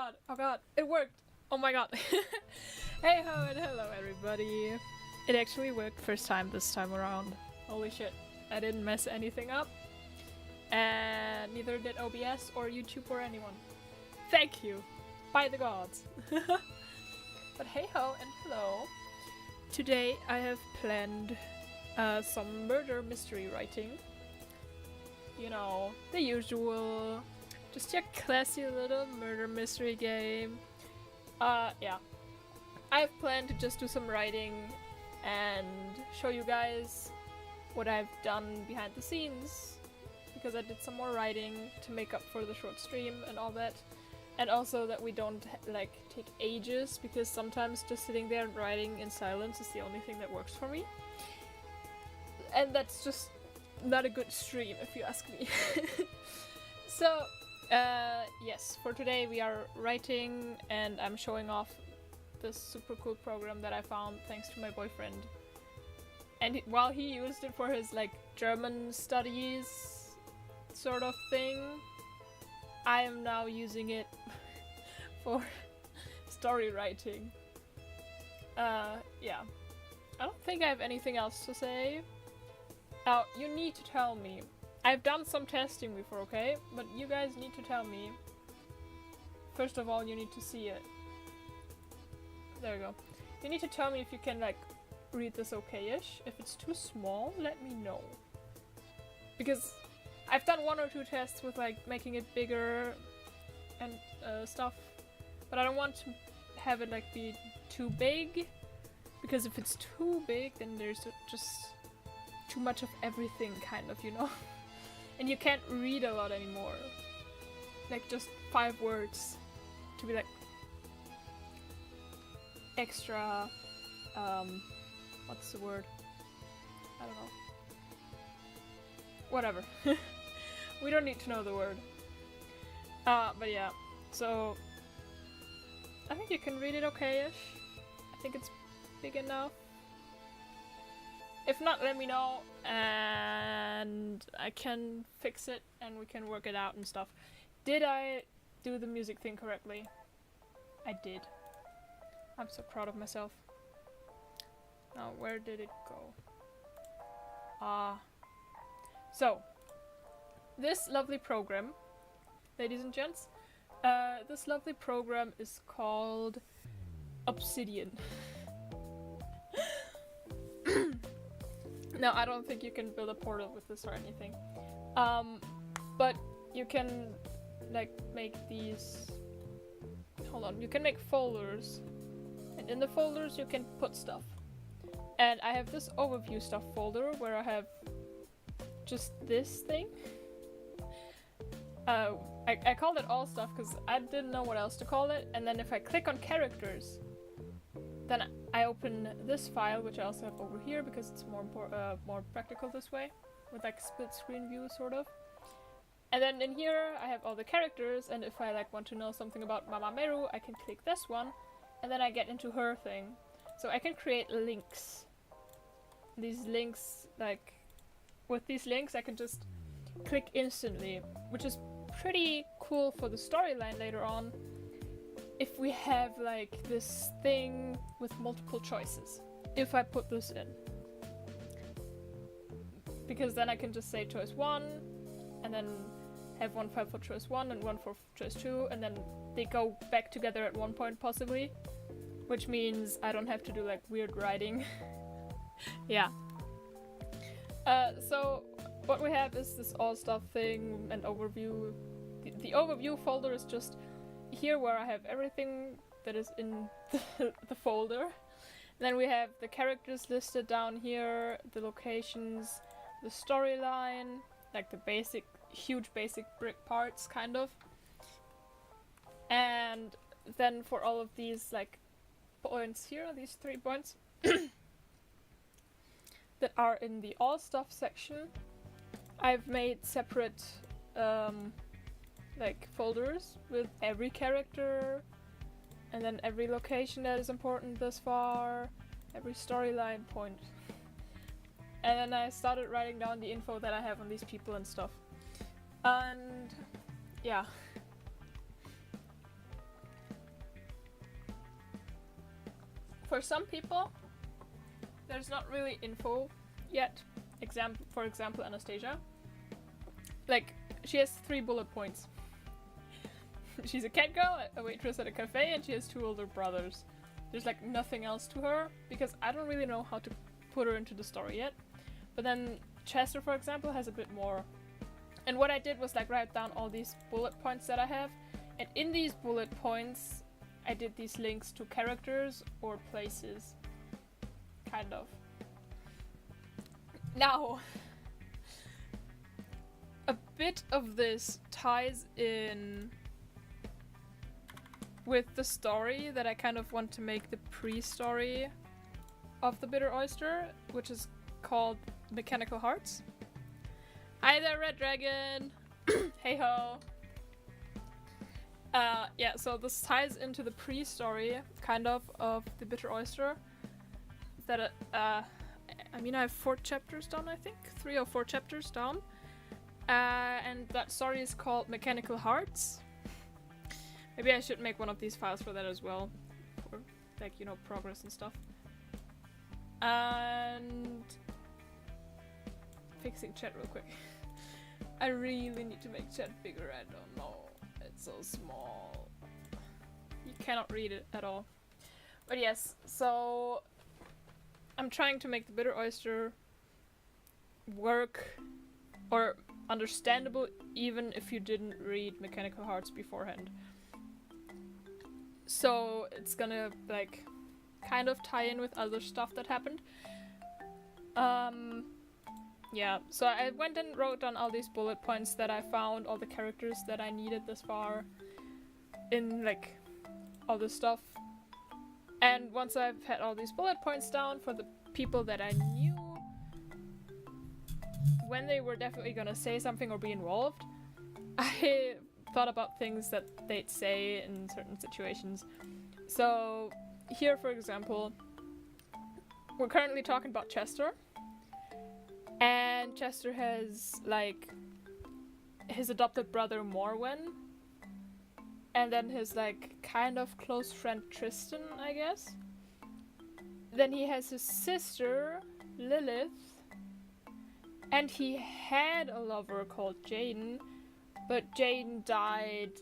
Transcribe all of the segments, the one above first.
god, oh god, it worked! Oh my god. Hey ho and hello everybody. It actually worked first time this time around. Holy shit, I didn't mess anything up. And neither did OBS or YouTube or anyone. Thank you! By the gods! But hey ho and hello. Today I have planned some murder mystery writing. You know, the usual. Just your classy little murder mystery game. Yeah. I've planned to just do some writing and show you guys what I've done behind the scenes. Because I did some more writing to make up for the short stream and all that. And also that we don't like take ages, because sometimes just sitting there and writing in silence is the only thing that works for me. And that's just not a good stream if you ask me. So, yes, for today we are writing and I'm showing off this super cool program that I found thanks to my boyfriend. And while he used it for his like German studies sort of thing, I am now using it for story writing. Yeah. I don't think I have anything else to say. Now, you need to tell me. I've done some testing before, okay? But you guys need to tell me. First of all, you need to see it. There we go. You need to tell me if you can, like, read this okay-ish. If it's too small, let me know. Because I've done one or two tests with, like, making it bigger and stuff. But I don't want to have it, like, be too big. Because if it's too big, then there's just too much of everything, kind of, you know? And you can't read a lot anymore. Like, just 5 words to be like extra, what's the word? I don't know. Whatever. We don't need to know the word. But yeah, so I think you can read it okay-ish. I think it's big enough. If not, let me know and I can fix it and we can work it out and stuff. Did I do the music thing correctly? I did. I'm so proud of myself. Now, where did it go? So, this lovely program, ladies and gents, this lovely program is called Obsidian. No, I don't think you can build a portal with this or anything. But you can, like, make these... Hold on, you can make folders. And in the folders you can put stuff. And I have this overview stuff folder where I have just this thing. I called it all stuff because I didn't know what else to call it. And then if I click on characters, then I open this file, which I also have over here because it's more practical this way, with like split screen view sort of. And then in here I have all the characters, and if I like want to know something about Mama Meru, I can click this one, and then I get into her thing. So I can create links. These links, like, with these links I can just click instantly, which is pretty cool for the storyline later on. If we have like this thing with multiple choices, if I put this in. Because then I can just say choice 1, and then have one file for choice 1 and one for choice 2, and then they go back together at one point possibly. Which means I don't have to do like weird writing. Yeah. So what we have is this all stuff thing and overview. The overview folder is just here where I have everything that is in the folder. Then we have the characters listed down here, the locations, the storyline, like the basic, huge basic brick parts kind of. And then for all of these like points here, these 3 points that are in the all stuff section, I've made separate like folders with every character, and then every location that is important thus far, every storyline point. And then I started writing down the info that I have on these people and stuff. And yeah. for some people, there's not really info yet. For example, Anastasia. Like, she has 3 bullet points. She's a cat girl, a waitress at a cafe, and she has 2 older brothers. There's like nothing else to her, because I don't really know how to put her into the story yet. But then Chester, for example, has a bit more. And what I did was like write down all these bullet points that I have. And in these bullet points, I did these links to characters or places. Kind of. Now, a bit of this ties in with the story that I kind of want to make the pre-story of the Bitter Oyster, which is called Mechanical Hearts. Hi there, Red Dragon! Hey ho! Yeah, so this ties into the pre-story, kind of the Bitter Oyster. That, I mean, I have 4 chapters down, I think? 3 or 4 chapters down. And that story is called Mechanical Hearts. Maybe I should make one of these files for that as well. For, like, you know, progress and stuff. And... fixing chat real quick. I really need to make chat bigger, I don't know. It's so small. You cannot read it at all. But yes, so... I'm trying to make the Bitter Oyster work or understandable even if you didn't read Mechanical Hearts beforehand. So it's gonna like kind of tie in with other stuff that happened. Yeah, so I went and wrote down all these bullet points that I found, all the characters that I needed this far in like all this stuff. And once I've had all these bullet points down for the people that I knew when they were definitely gonna say something or be involved, I thought about things that they'd say in certain situations. So here, for example, we're currently talking about Chester. And Chester has, like, his adopted brother Morwen. And then his, like, kind of close friend Tristan, I guess. Then he has his sister, Lilith. And he had a lover called Jaden. But Jaden died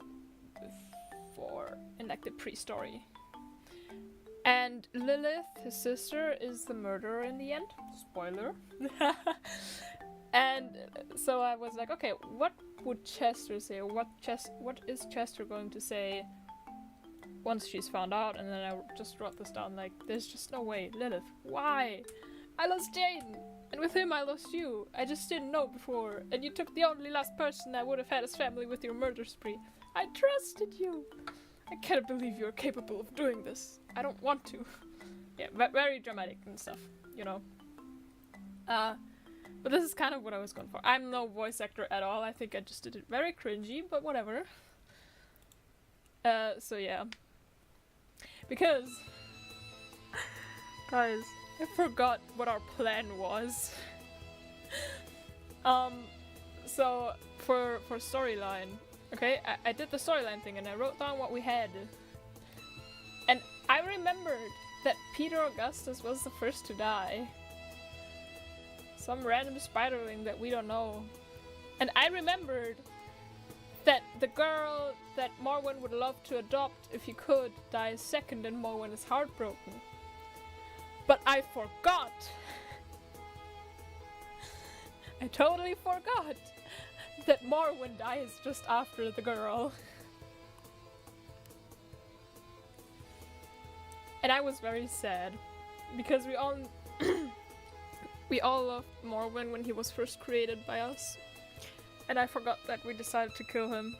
before, in, like, the pre-story. And Lilith, his sister, is the murderer in the end. Spoiler. And so I was like, okay, what would Chester say? What is Chester going to say once she's found out? And then I just wrote this down, like, there's just no way. Lilith, why? I lost Jaden, and with him I lost you. I just didn't know before, and you took the only last person I would have had as family with your murder spree. I trusted you. I can't believe you're capable of doing this. I don't want to. Yeah, very dramatic and stuff, you know. But this is kind of what I was going for. I'm no voice actor at all. I think I just did it very cringy, but whatever. So yeah. Because, guys, I forgot what our plan was. So for storyline, okay, I did the storyline thing and I wrote down what we had. And I remembered that Peter Augustus was the first to die. Some random spiderling that we don't know. And I remembered that the girl that Morwen would love to adopt if he could dies second and Morwen is heartbroken. But I forgot! I totally forgot that Morwen dies just after the girl. And I was very sad, because we all loved Morwen when he was first created by us. And I forgot that we decided to kill him.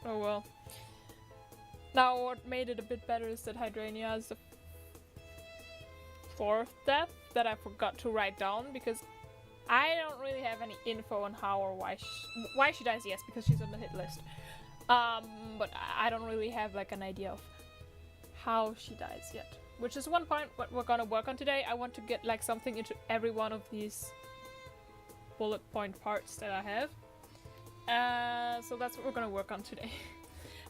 Oh well. Now what made it a bit better is that Hydrania is the 4th death that I forgot to write down, because I don't really have any info on how or why she dies, yes, because she's on the hit list. But I don't really have like an idea of how she dies yet. Which is one point what we're gonna work on today. I want to get like something into every one of these bullet point parts that I have. So that's what we're gonna work on today.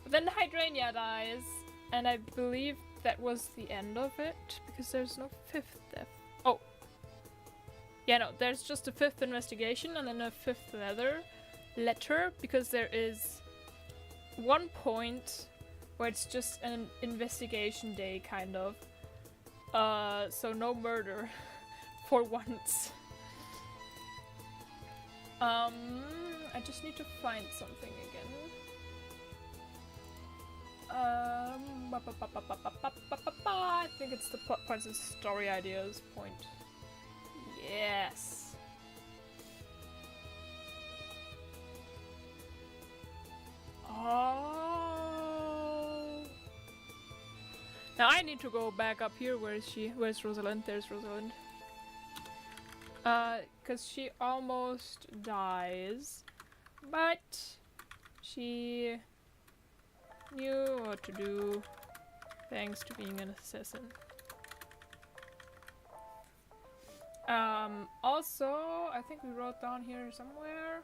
But then Hydrania dies, and I believe that was the end of it, because there's no fifth death. Oh. Yeah, no, there's just a fifth investigation and then a fifth letter, because there is one point where it's just an investigation day, kind of. So no murder for once. I just need to find something again. I think it's the plot points and story ideas point. Yes. Oh. Now I need to go back up here. Where is she? Where's Rosalind? There's Rosalind. Cause she almost dies, but she knew what to do thanks to being an assassin. Also, I think we wrote down here somewhere.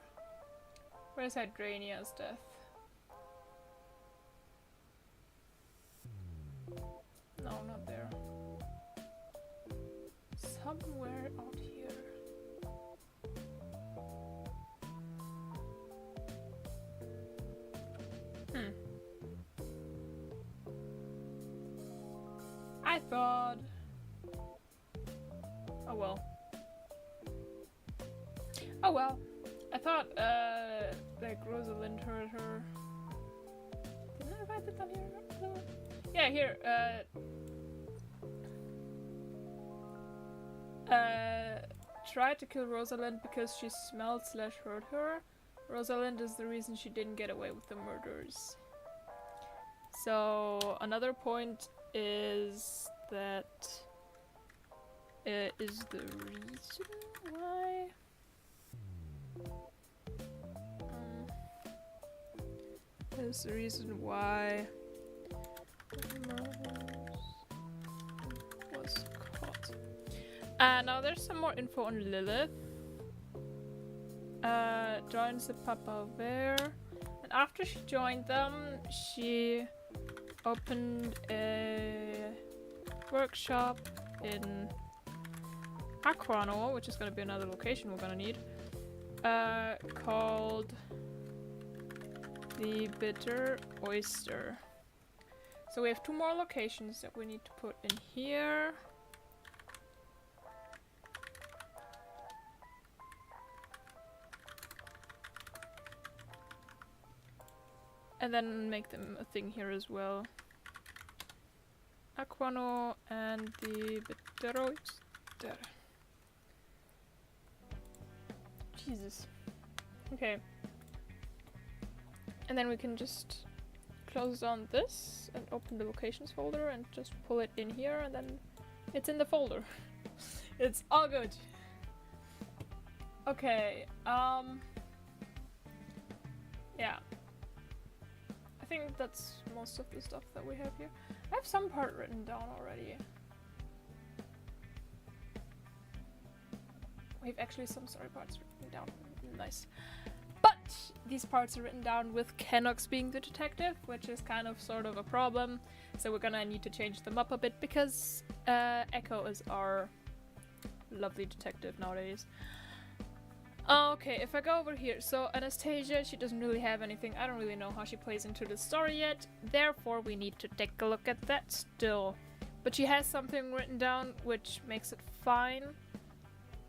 Where's Hydrania's death? No, not there. Somewhere out here. I thought... Oh well. Oh well. I thought, like Rosalind heard her. Didn't I write it down here? Yeah, here, tried to kill Rosalind because she smelled / heard her. Rosalind is the reason she didn't get away with the murders. So, another point is that is the reason why is the reason why the murders was caught. Now there's some more info on Lilith. Joins the Papa Bear, and after she joined them, she opened a workshop in Aquano, which is going to be another location we're going to need, called the Bitter Oyster. So we have 2 more locations that we need to put in here. And then make them a thing here as well. Aquano and the Bitter Oyster. Jesus. Okay. And then we can just close down this and open the locations folder and just pull it in here, and then it's in the folder. It's all good. Okay, yeah. I think that's most of the stuff that we have here. I have some part written down already. We have actually some story parts written down. Nice. But these parts are written down with Kennox being the detective, which is kind of sort of a problem. So we're gonna need to change them up a bit because Echo is our lovely detective nowadays. Okay, if I go over here, so Anastasia, she doesn't really have anything. I don't really know how she plays into the story yet. Therefore, we need to take a look at that still. But she has something written down, which makes it fine.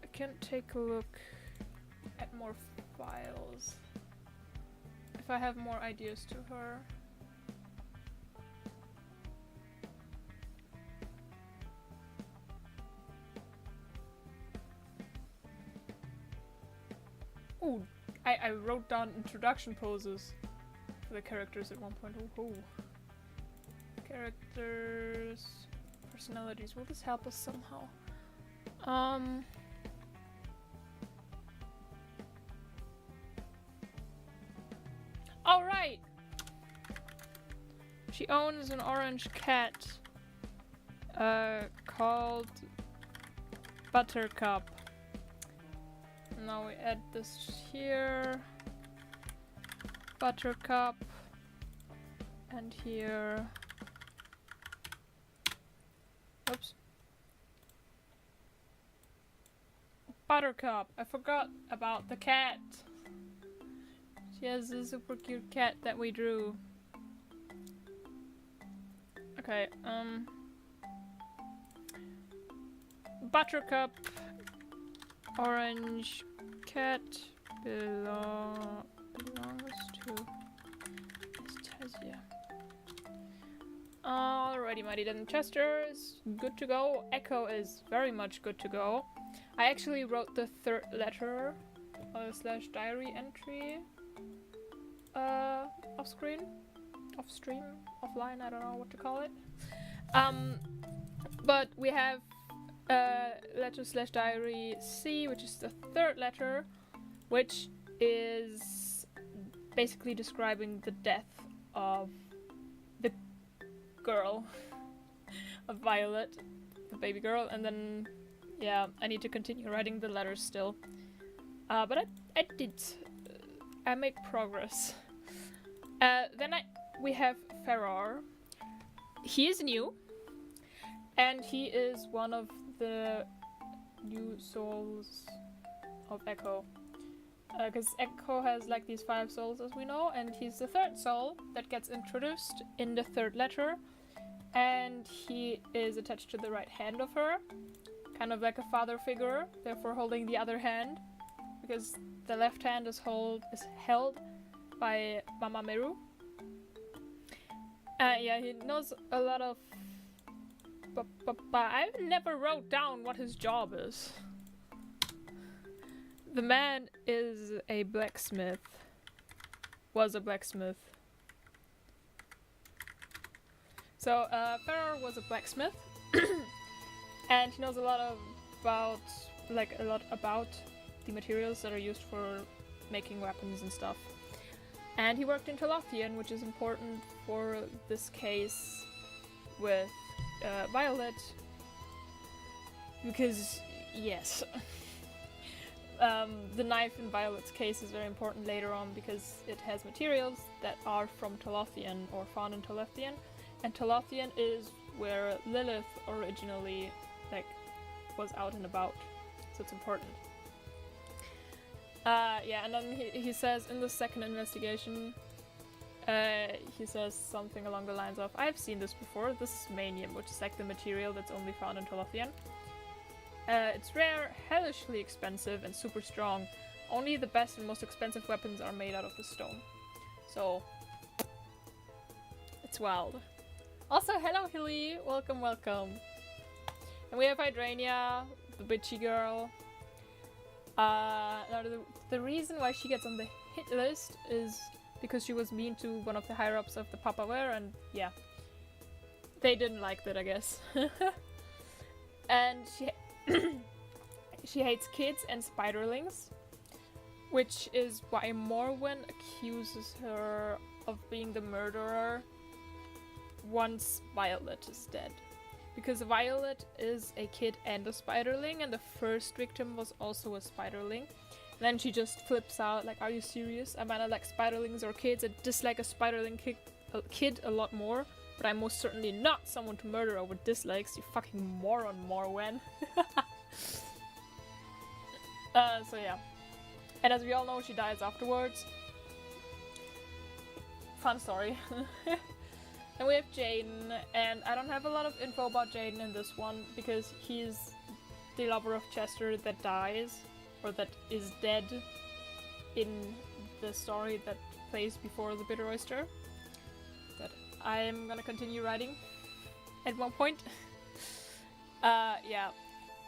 I can take a look at more files if I have more ideas to her. Ooh, I wrote down introduction poses for the characters at one point. Ooh. Characters, personalities. Will this help us somehow? All right. She owns an orange cat, called Buttercup. Now we add this here, Buttercup, and here, Oops. Buttercup. I forgot about the cat. She has a super cute cat that we drew. Okay, Buttercup, orange cat belongs to Anastasia. Alrighty, Mighty Dead Chester is good to go. Echo is very much good to go. I actually wrote the third letter slash diary entry off screen, off stream, offline, I don't know what to call it. But we have letter slash diary C, which is the third letter, which is basically describing the death of the girl, of Violet, the baby girl, and then yeah, I need to continue writing the letters still. But I made progress. Then we have Ferrar. He is new, and he is one of the new souls of Echo. Because Echo has like these 5 souls as we know, and he's the third soul that gets introduced in the third letter, and he is attached to the right hand of her, kind of like a father figure, therefore holding the other hand, because the left hand is held by Mama Meru. Yeah, he knows a lot of... But I never wrote down what his job is. The man is a blacksmith. Was a blacksmith. So, Ferrar was a blacksmith. And he knows a lot about the materials that are used for making weapons and stuff. And he worked in Tolothian, which is important for this case with Violet. Because, yes. The knife in Violet's case is very important later on because it has materials that are from Tolothian or found in Tolothian. And Tolothian is where Lilith originally was out and about. So it's important. Yeah, and then he says in the second investigation, he says something along the lines of, I've seen this before, this is Manium, which is like the material that's only found in Tolothian. It's rare, hellishly expensive, and super strong. Only the best and most expensive weapons are made out of the stone. So, it's wild. Also, hello Hilly! Welcome, welcome. And we have Hydrania, the bitchy girl. Now the reason why she gets on the hit list is because she was mean to one of the higher-ups of the Papaware, and yeah. They didn't like that, I guess. And she hates kids and spiderlings, which is why Morwen accuses her of being the murderer once Violet is dead. Because Violet is a kid and a spiderling, and the first victim was also a spiderling. And then she just flips out, like, are you serious? I might not like spiderlings or kids, I dislike a spiderling kid a lot more, but I'm most certainly not someone to murder over dislikes, you fucking moron, Morwen. So yeah. And as we all know, she dies afterwards. Fun story. And we have Jaden, and I don't have a lot of info about Jaden in this one, because he's the lover of Chester that dies, or that is dead in the story that plays before the Bitter Oyster. That I'm gonna continue writing at one point. Yeah.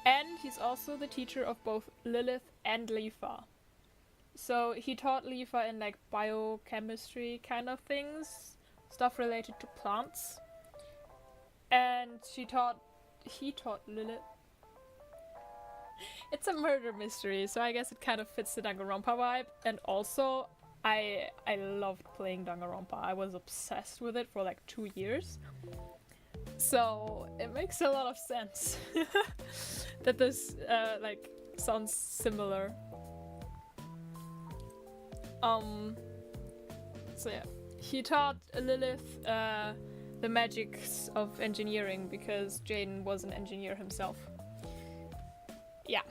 And he's also the teacher of both Lilith and Leafa. So he taught Leafa in like biochemistry kind of things, stuff related to plants. And he taught Lilith. It's a murder mystery, so I guess it kind of fits the Danganronpa vibe. And also, I loved playing Danganronpa. I was obsessed with it for like 2 years. So it makes a lot of sense that this like sounds similar. So yeah, he taught Lilith the magics of engineering, because Jaden was an engineer himself. Yeah.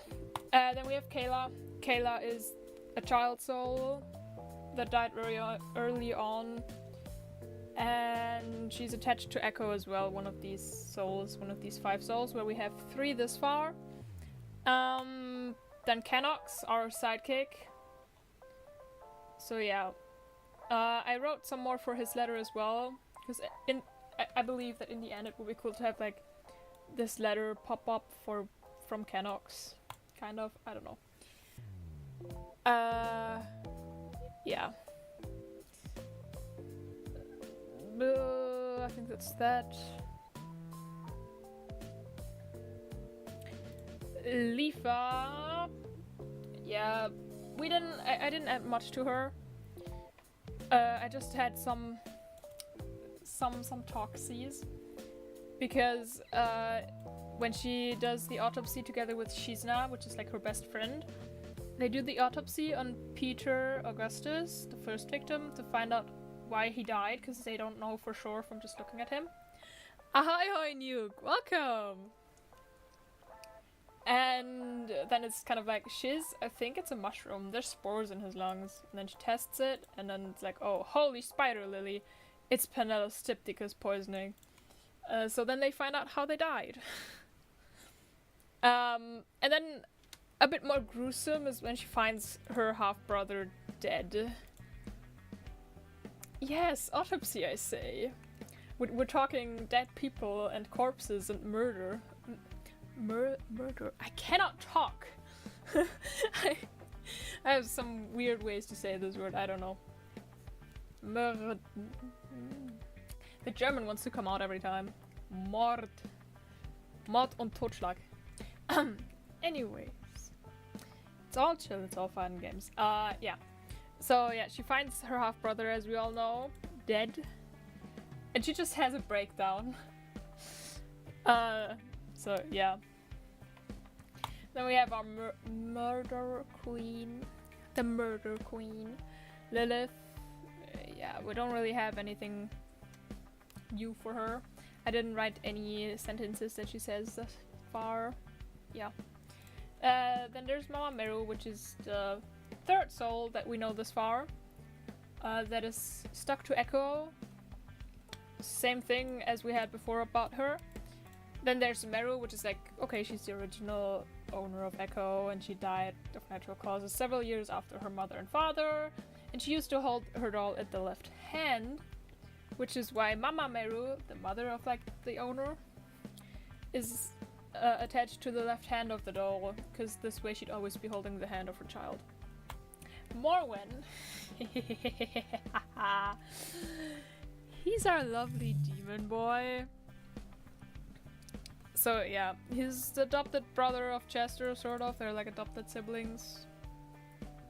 Then we have Kayla. Kayla is a child soul that died very early on, and she's attached to Echo as well, one of these souls, one of these 5 souls, where we have 3 this far. Then Canox, our sidekick. So yeah, I wrote some more for his letter as well, because I believe that in the end it would be cool to have like this letter pop up from Canox, kind of. I don't know. Yeah. I think that's that. Lifa. Yeah, I didn't add much to her. I just had some talksies, because when she does the autopsy together with Shizna, which is like her best friend, they do the autopsy on Peter Augustus, the first victim, to find out why he died, because they don't know for sure from just looking at him. Ahoy, Nuke! Welcome! And then it's kind of like, Shiz, I think it's a mushroom. There's spores in his lungs. And then she tests it, and then it's like, oh, holy spider lily. It's Panellus stypticus poisoning. So then they find out how they died. And then a bit more gruesome is when she finds her half-brother dead. Yes, autopsy, I say. We're talking dead people and corpses and murder. Murder. I cannot talk. I have some weird ways to say this word. I don't know. Murd. The German wants to come out every time. Mord. Mord und Totschlag. Anyways. It's all chill. It's all fun games. Yeah. So yeah, she finds her half-brother, as we all know, dead. And she just has a breakdown. So yeah. Then we have our murder queen. The murder queen. Lilith. Yeah, we don't really have anything new for her. I didn't write any sentences that she says thus far. Yeah. Then there's Mama Meru, which is the 3rd soul that we know this far. That is stuck to Echo. Same thing as we had before about her. Then there's Meru, which is like, okay, she's the original owner of Echo, and she died of natural causes several years after her mother and father. And she used to hold her doll at the left hand, which is why Mama Meru, the mother of like the owner, is attached to the left hand of the doll, because this way she'd always be holding the hand of her child. Morwen. He's our lovely demon boy. So yeah, he's the adopted brother of Chester, sort of. They're like adopted siblings.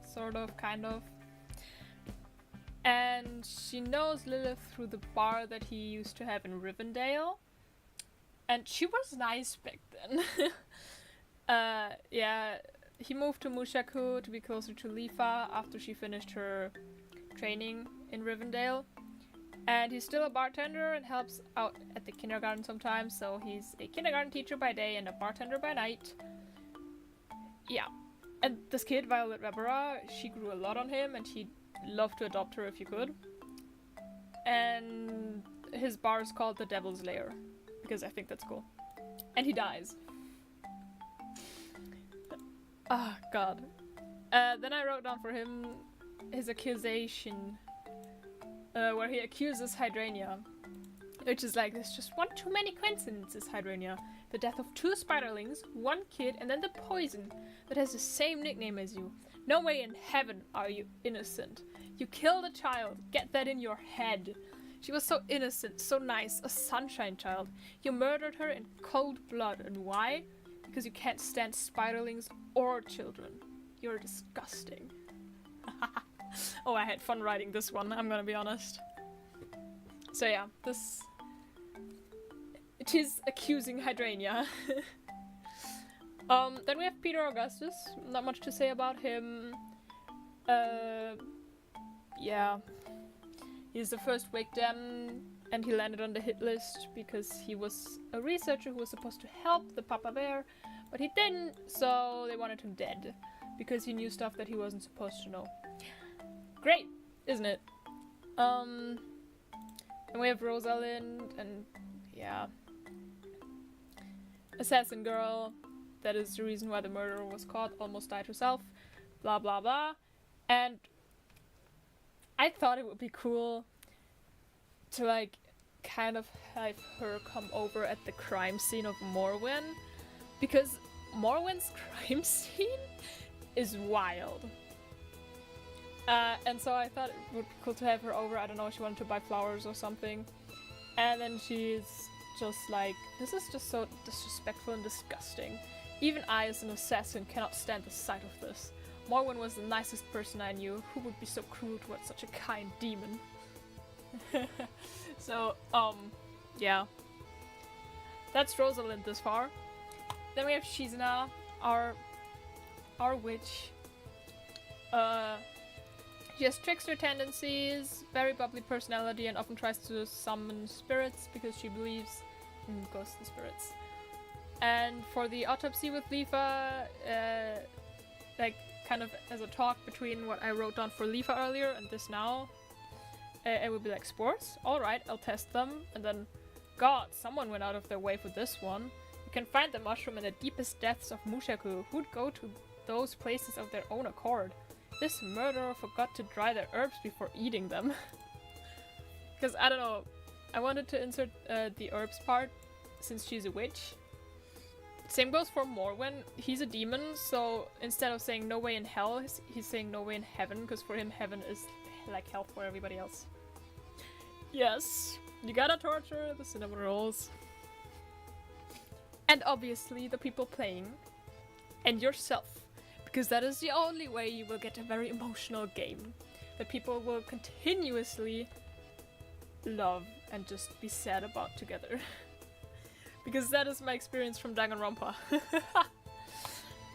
Sort of, kind of. And she knows Lilith through the bar that he used to have in Rivendell. And she was nice back then. Yeah, he moved to Mushaku to be closer to Lifa after she finished her training in Rivendell. And he's still a bartender and helps out at the kindergarten sometimes, so he's a kindergarten teacher by day and a bartender by night. Yeah. And this kid, Violet Rebera, she grew a lot on him, and he'd love to adopt her if you could. And his bar is called the Devil's Lair, because I think that's cool. And he dies. Ah, God. Then I wrote down for him his accusation, where he accuses Hydrania. Which is like, there's just one too many coincidences, Hydrania. The death of 2 spiderlings, 1 kid, and then the poison that has the same nickname as you. No way in heaven are you innocent. You killed a child. Get that in your head. She was so innocent, so nice, a sunshine child. You murdered her in cold blood. And why? Because you can't stand spiderlings or children. You're disgusting. Oh, I had fun writing this one, I'm gonna be honest. So yeah, it is accusing Hydrania. Then we have Peter Augustus. Not much to say about him. Yeah. He's the first victim, and he landed on the hit list because he was a researcher who was supposed to help the Papa Bear, but he didn't, so they wanted him dead because he knew stuff that he wasn't supposed to know. Great, isn't it? And we have Rosalind, and yeah, assassin girl. That is the reason why the murderer was caught, almost died herself, blah blah blah. And I thought it would be cool to like kind of have her come over at the crime scene of Morwen, because Morwen's crime scene is wild. And so I thought it would be cool to have her over. I don't know, she wanted to buy flowers or something. And then she's just like, this is just so disrespectful and disgusting. Even I, as an assassin, cannot stand the sight of this. Morwen was the nicest person I knew. Who would be so cruel towards such a kind demon? So, yeah. That's Rosalind this far. Then we have Shizuna, our witch. She has trickster tendencies, very bubbly personality, and often tries to summon spirits because she believes in ghosts and spirits. And for the autopsy with Lifa, like kind of as a talk between what I wrote down for Lifa earlier and this now, it would be like, sports? Alright, I'll test them. And then, God, someone went out of their way for this one. You can find the mushroom in the deepest depths of Mushaku. Who'd go to those places of their own accord? This murderer forgot to dry their herbs before eating them. Because, I don't know, I wanted to insert the herbs part, since she's a witch. Same goes for Morwen. He's a demon, so instead of saying no way in hell, he's saying no way in heaven, because for him heaven is like hell for everybody else. Yes, you gotta torture the cinnamon rolls. And obviously the people playing. And yourself. Because that is the only way you will get a very emotional game. That people will continuously love and just be sad about together. Because that is my experience from Danganronpa.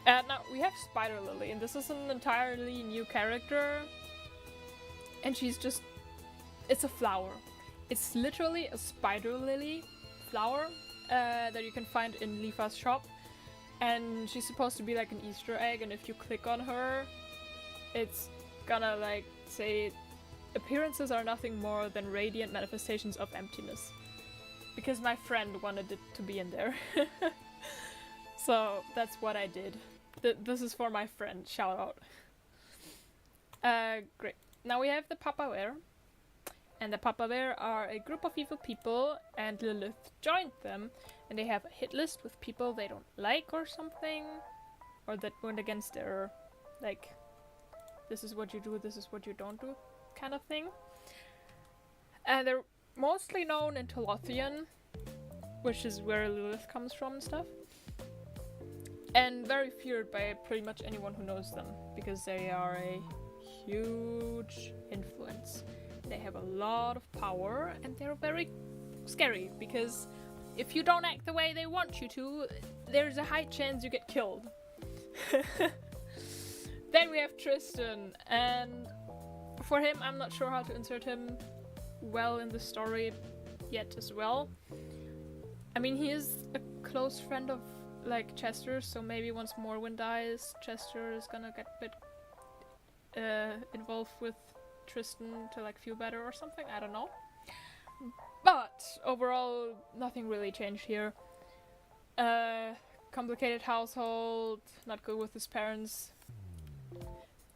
And now we have Spider Lily, and this is an entirely new character. And she's just... it's a flower. It's literally a spider lily flower that you can find in Lifa's shop. And she's supposed to be like an Easter egg, and if you click on her, it's gonna like say, appearances are nothing more than radiant manifestations of emptiness. Because my friend wanted it to be in there. So that's what I did. This is for my friend, shout out. Great. Now we have the Papa Bear. And the Papa Bear are a group of evil people, and Lilith joined them. And they have a hit list with people they don't like or something. Or that went against their, like, this is what you do, this is what you don't do kind of thing. And they're mostly known in Tolothian, which is where Lilith comes from and stuff. And very feared by pretty much anyone who knows them, because they are a huge influence. They have a lot of power, and they're very scary, because if you don't act the way they want you to, there's a high chance you get killed. Then we have Tristan, and for him, I'm not sure how to insert him well in the story yet as well. I mean, he is a close friend of like Chester, so maybe once Morwen dies, Chester is gonna get a bit involved with Tristan to like feel better or something, I don't know. But overall, nothing really changed here. Complicated household, not good with his parents,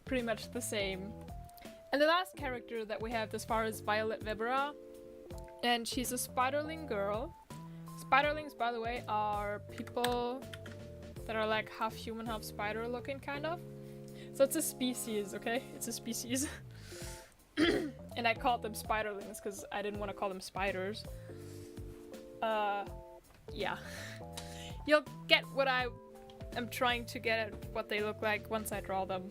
pretty much the same. And the last character that we have this far is Violet Vibera, and she's a spiderling girl. Spiderlings, by the way, are people that are like half human, half spider looking, kind of. So it's a species, okay? It's a species. And I called them spiderlings because I didn't want to call them spiders. Yeah. You'll get what I am trying to get at what they look like once I draw them.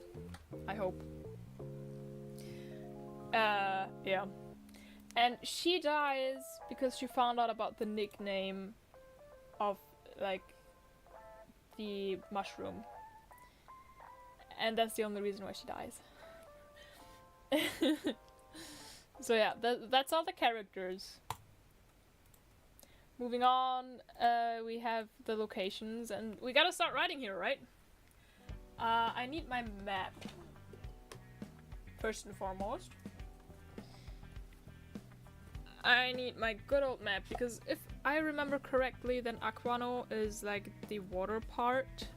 I hope. Yeah. And she dies because she found out about the nickname of, like, the mushroom. And that's the only reason why she dies. So yeah, that's all the characters. moving on, we have the locations, and we gotta start writing here, right? I need my map, first and foremost. I need my good old map, because if I remember correctly, then Aquano is like the water part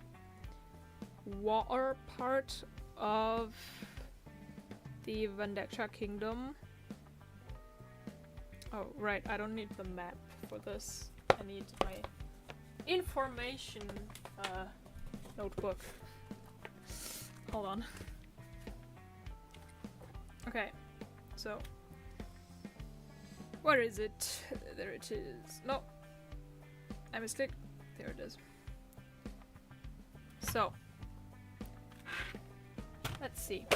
of the Vendecha Kingdom. Oh, right, I don't need the map for this. I need my information notebook. Hold on. Okay, so where is it? There it is. No, I misclicked. There it is. So let's see.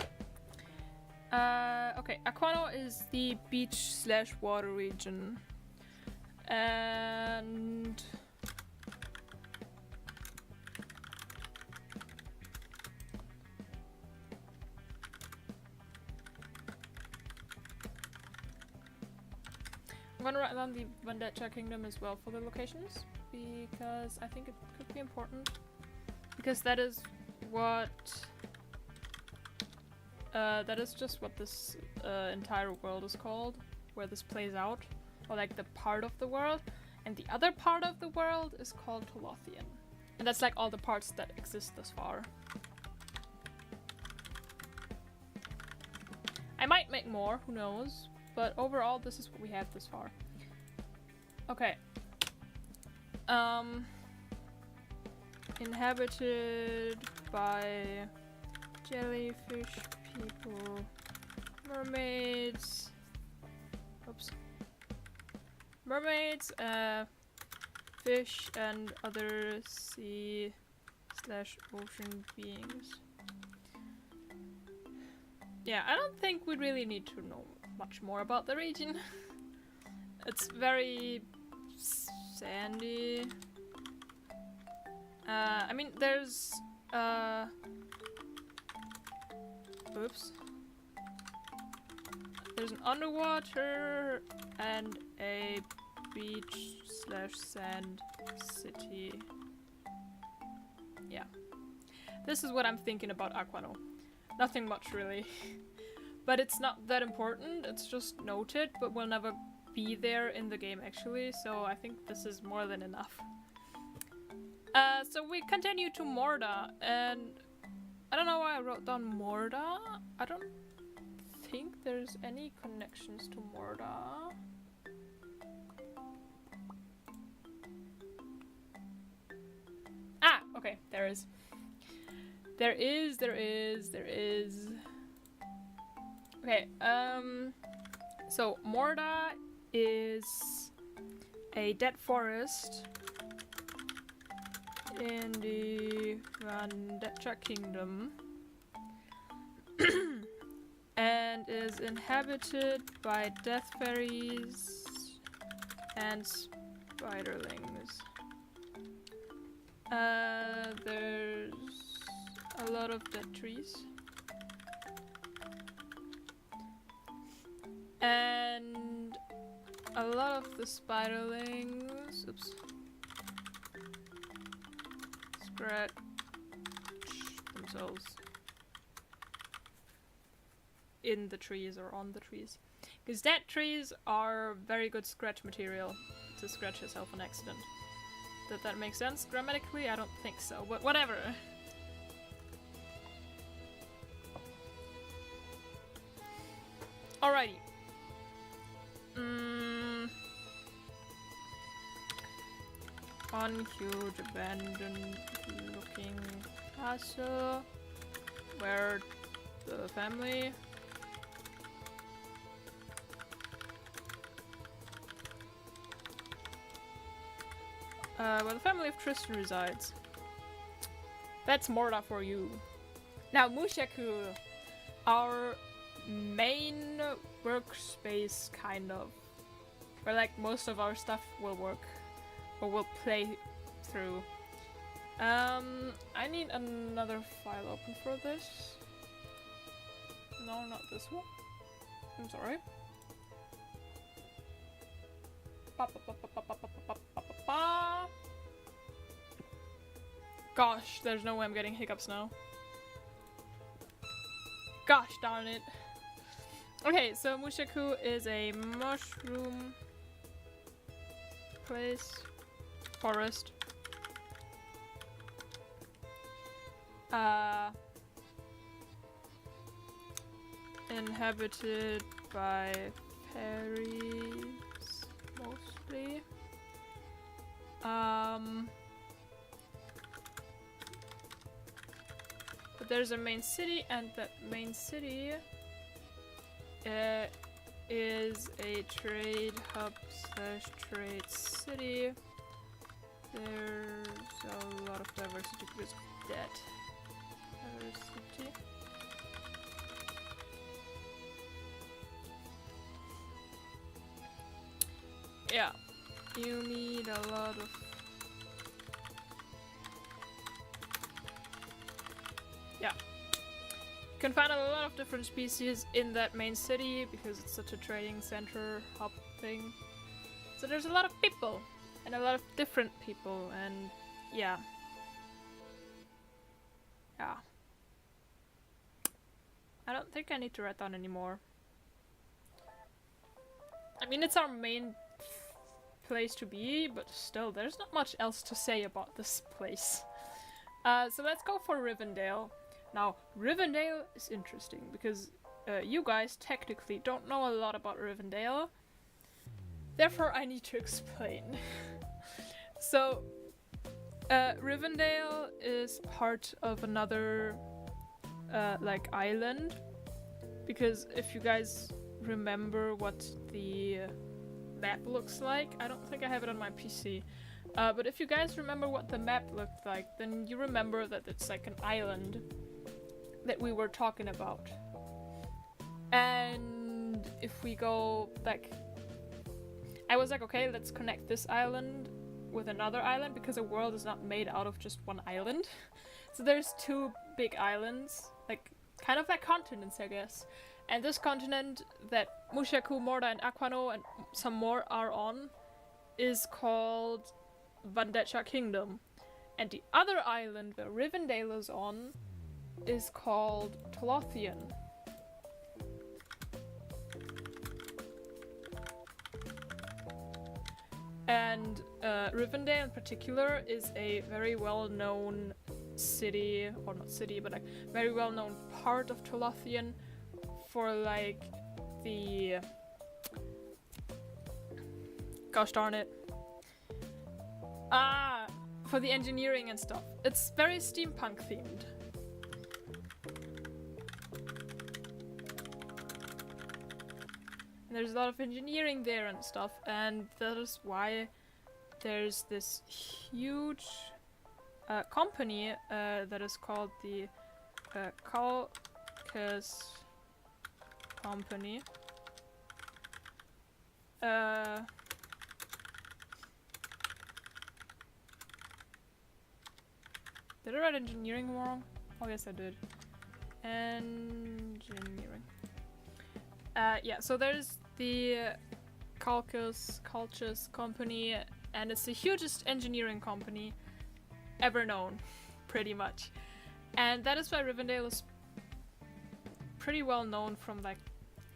Okay, Aquano is the beach/water region, and I'm gonna write down the Vendecha Kingdom as well for the locations, because I think it could be important, because that is what that is just what this entire world is called, where this plays out, or like the part of the world, and the other part of the world is called Tolothian, and that's like all the parts that exist thus far. I might make more, who knows, but overall this is what we have this far. Okay. Inhabited by jellyfish people, mermaids, oops, mermaids, fish, and other sea/ocean beings. Yeah, I don't think we really need to know much more about the region. It's very sandy. I mean, there's oops. There's an underwater and a beach/sand city. Yeah. This is what I'm thinking about Aquano. Nothing much really. But it's not that important, it's just noted, but will never be there in the game actually, so I think this is more than enough. So we continue to Morda, and I don't know why I wrote down Morda. I don't think there's any connections to Morda. Ah, okay, there is. There is. Okay, so Morda is a dead forest in the Vendecha Kingdom and is inhabited by death fairies and spiderlings. There's a lot of dead trees. And a lot of the spiderlings, oops, scratch themselves in the trees or on the trees. Because dead trees are very good scratch material to scratch yourself on accident. Did that make sense grammatically? I don't think so, but whatever. Alrighty. One huge abandoned looking castle where the family of Tristan resides. That's Morda for you. Now Mushaku, our main workspace, kind of, where like most of our stuff will work or will play through. I need another file open for this. No, not this one. I'm sorry. ba. Gosh, there's no way I'm getting hiccups now. Gosh darn it. Okay, so Mushaku is a mushroom place, forest. Inhabited by fairies, mostly. But there's a main city, and that main city is a trade hub slash trade city. There's a lot of diversity because of that. Diversity. Yeah, you need a lot of... Yeah. You can find a lot of different species in that main city because it's such a trading center hub thing. So there's a lot of people and a lot of different people, and yeah. Yeah. I don't think I need to write down anymore. I mean, it's our main place to be, but still, there's not much else to say about this place. So let's go for Rivendell. Now, Rivendell is interesting because you guys technically don't know a lot about Rivendell. Therefore, I need to explain. So, Rivendell is part of another like island, because if you guys remember what the map looks like, I don't think I have it on my PC, but if you guys remember what the map looked like, then you remember that it's like an island that we were talking about. And if we go like, I was like, okay, let's connect this island with another island because a world is not made out of just one island. So there's two big islands, like kind of like continents, I guess. And this continent that Mushaku, Morda, and Aquano and some more are on is called Vandecha Kingdom. And the other island where Rivendell is on is called Tolothian. And Rivendell in particular is a very well-known city, or not city, but a very well-known part of Tolothian for like the... Gosh darn it. For the engineering and stuff. It's very steampunk themed. And there's a lot of engineering there and stuff, and that is why there's this huge company that is called the Caucus Company. Did I write engineering wrong? Oh yes I did. Engineering. Yeah, so there's the Caucus Company, and it's the hugest engineering company ever known, pretty much. And that is why Rivendell is pretty well known from like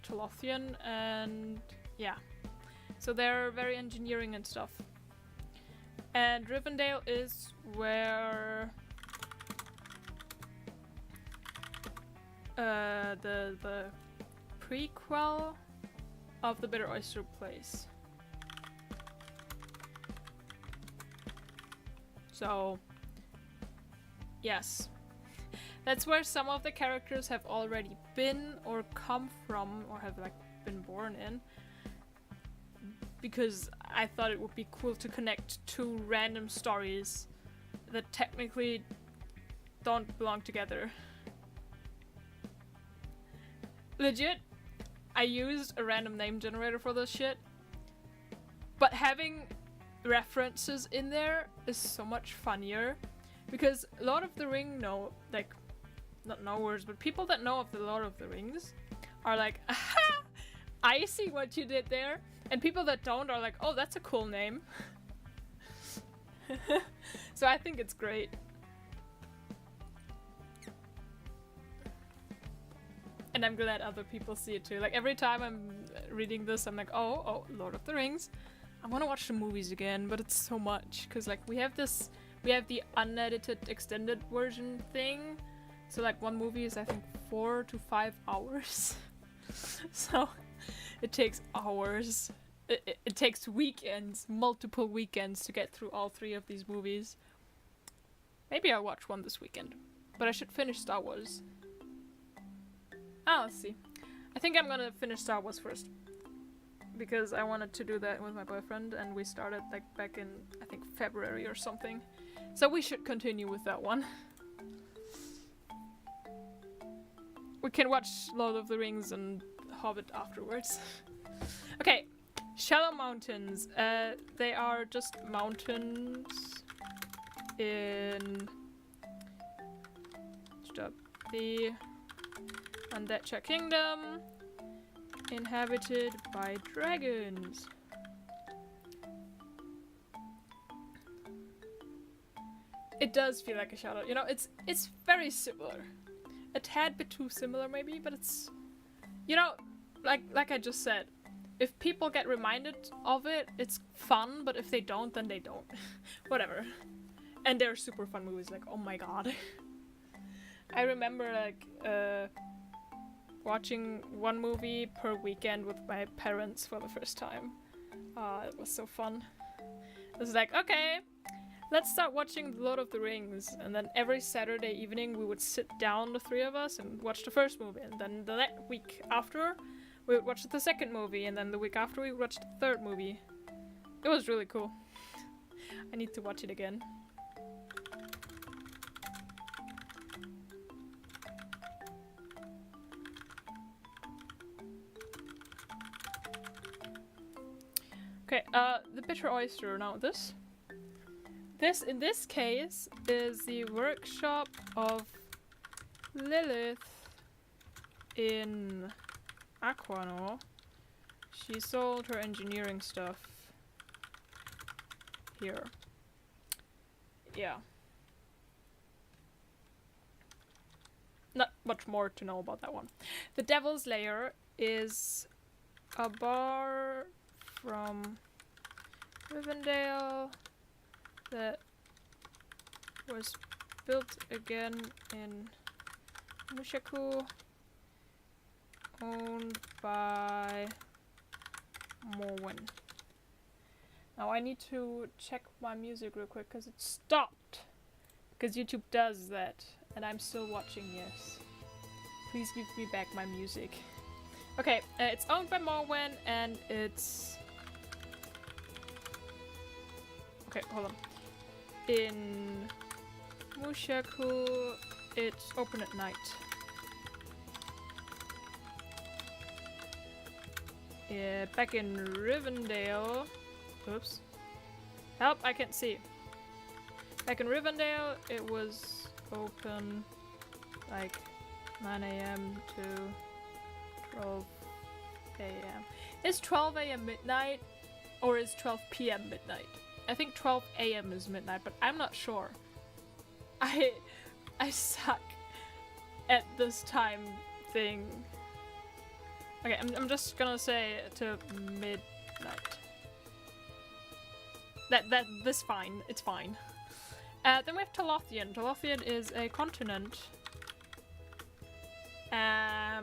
Tolothian, and yeah. So they're very engineering and stuff. And Rivendell is where the prequel of the Bitter Oyster plays. So yes, that's where some of the characters have already been or come from or have like been born in, because I thought it would be cool to connect two random stories that technically don't belong together. Legit, I used a random name generator for this shit, but having references in there is so much funnier, because Lord of the Ring like, not knowers, but people that know of the Lord of the Rings are like, aha, I see what you did there, and people that don't are like, oh, that's a cool name. So I think it's great. And I'm glad other people see it too. Like every time I'm reading this, I'm like, oh, Lord of the Rings. I want to watch the movies again, but it's so much. Because like we have the unedited extended version thing. So like one movie is I think 4 to 5 hours. So it takes hours. It takes weekends, multiple weekends to get through all 3 of these movies. Maybe I'll watch one this weekend. But I should finish Star Wars. Let's see. I think I'm gonna finish Star Wars first. Because I wanted to do that with my boyfriend and we started like back in, I think, February or something. So we should continue with that one. We can watch Lord of the Rings and Hobbit afterwards. Okay, Shallow Mountains. They are just mountains in the Undead Kingdom, inhabited by dragons. It does feel like a shadow. You know, it's very similar. A tad bit too similar maybe, but it's, you know, like I just said, if people get reminded of it, it's fun, but if they don't, then they don't. Whatever. And they're super fun movies, like, oh my god. I remember like watching one movie per weekend with my parents for the first time. It was so fun. It was like, okay, let's start watching Lord of the Rings. And then every Saturday evening we would sit down, the 3 of us, and watch the first movie. And then the next week after, we would watch the second movie. And then the week after, we would watch the 3rd movie. It was really cool. I need to watch it again. Okay, the bitter oyster. Now this in this case is the workshop of Lilith in Aquano. She sold her engineering stuff here. Yeah. Not much more to know about that one. The Devil's Lair is a bar from Rivendell that was built again in Mushaku, owned by Morwen. Now I need to check my music real quick because it stopped. Because YouTube does that. And I'm still watching, yes. Please give me back my music. Okay, it's owned by Morwen and it's... Okay, hold on. In Mushaku, it's open at night. Yeah, back in Rivendell... Oops. Help, I can't see. Back in Rivendell, it was open like 9 AM to 12 AM. Is 12 AM midnight or is 12 PM midnight? I think 12 AM is midnight, but I'm not sure. I suck at this time thing. Okay, I'm just gonna say to midnight. This fine. It's fine. Then we have Telothian. Telothian is a continent. Yeah.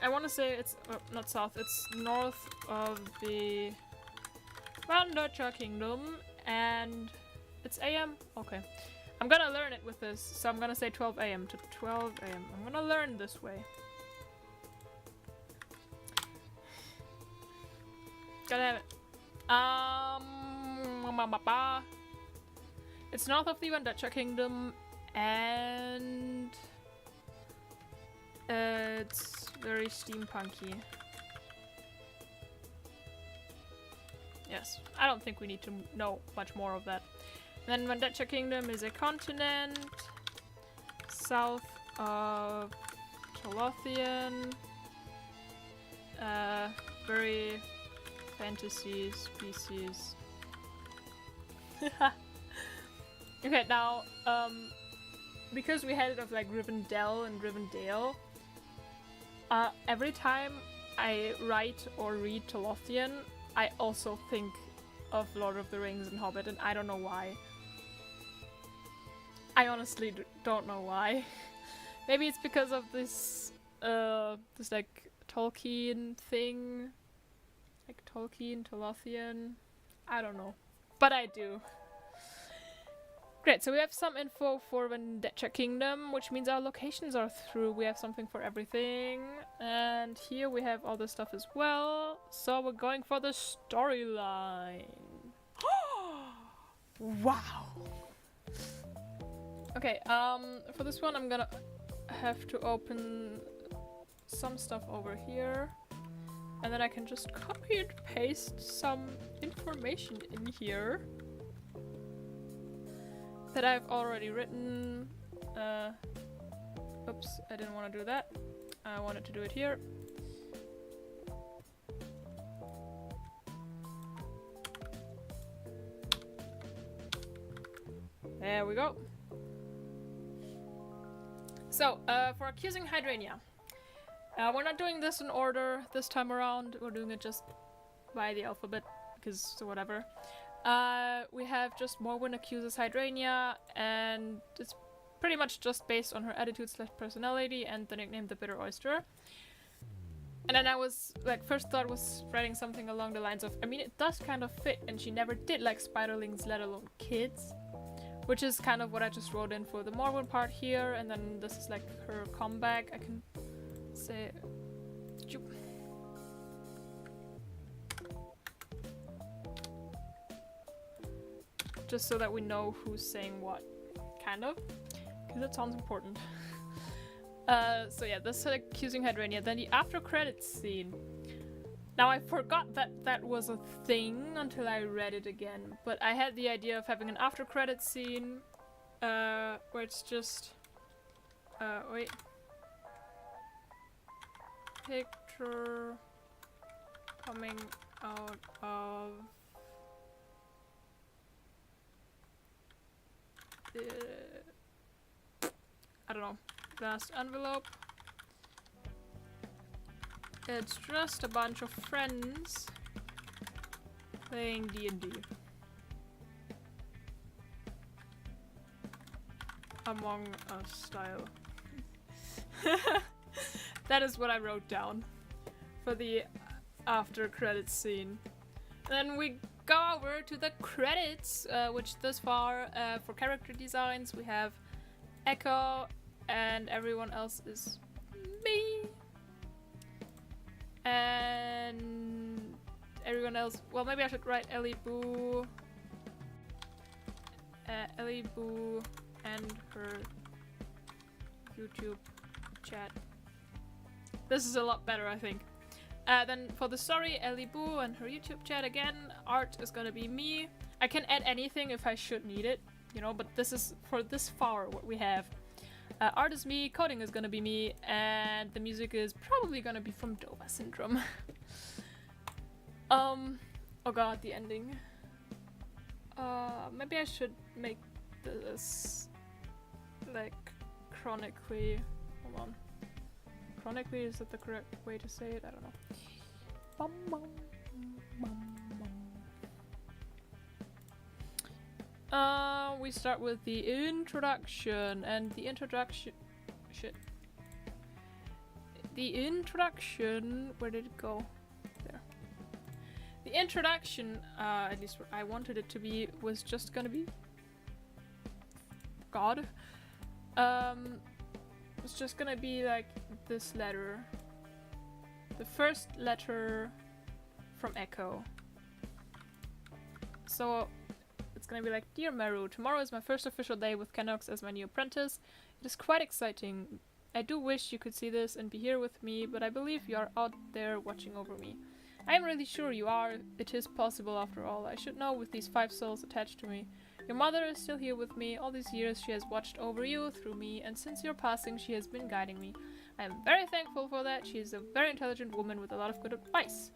I want to say it's not south. It's north of the Vandacha Kingdom, and it's AM. Okay, I'm gonna learn it with this, so I'm gonna say 12 AM to 12 AM. I'm gonna learn this way. God damn it. It's north of the Vandacha Kingdom, and it's very steampunky. Yes, I don't think we need to know much more of that. Then Vandacha Kingdom is a continent south of Telothian. Very fantasy species. Okay, now, because we had it of like Rivendell and Rivendale, every time I write or read to Lothian, I also think of Lord of the Rings and Hobbit, and I don't know why. I honestly don't know why. Maybe it's because of this, this like Tolkien thing, like Tolkien to Lothian. I don't know, but I do. Great, so we have some info for Vendetta Kingdom, which means our locations are through. We have something for everything. And here we have all this stuff as well. So we're going for the storyline. Wow! Okay, for this one I'm gonna have to open some stuff over here. And then I can just copy and paste some information in here that I've already written. Oops, I didn't want to do that. I wanted to do it here. There we go. So, for accusing Hydrania. We're not doing this in order this time around. We're doing it just by the alphabet, because whatever. We have just Morwen accuses Hydrania, and it's pretty much just based on her attitude/personality and the nickname the Bitter Oyster. And then I was like, first thought was writing something along the lines of, I mean, it does kind of fit, and she never did like spiderlings, let alone kids, which is kind of what I just wrote in for the Morwen part here. And then this is like her comeback. I can say just so that we know who's saying what, kind of, because it sounds important. So yeah, this is accusing Hydrania. Then the after credits scene. Now I forgot that that was a thing until I read it again, but I had the idea of having an after credits scene where it's just wait, picture coming out of the, I don't know, last envelope. It's just a bunch of friends playing D&D. Among Us style. That is what I wrote down for the after credits scene. Then we go over to the credits, which thus far for character designs we have Echo, and everyone else is me. And everyone else, well, maybe I should write Ellie Boo and her YouTube chat. This is a lot better, I think. Then for the story, Ellie Boo and her YouTube chat again. Art is gonna be me. I can add anything if I should need it, you know, but this is for this far what we have. Art is me, coding is gonna be me, and the music is probably gonna be from Dover Syndrome. Oh god, the ending. Maybe I should make this like chronically. Hold on. Chronically, is that the correct way to say it? I don't know. Bum, bum, bum, bum. We start with the introduction, and the introduction... Shit. The introduction... Where did it go? There. The introduction, at least what I wanted it to be, was just gonna be... God. It's just gonna be like this letter. The first letter from Echo. So it's gonna be like, Dear Meru, tomorrow is my first official day with Kenox as my new apprentice. It is quite exciting. I do wish you could see this and be here with me, but I believe you are out there watching over me. I am really sure you are. It is possible after all. I should know with these 5 souls attached to me. Your mother is still here with me. All these years she has watched over you through me, and since your passing she has been guiding me. I am very thankful for that. She is a very intelligent woman with a lot of good advice.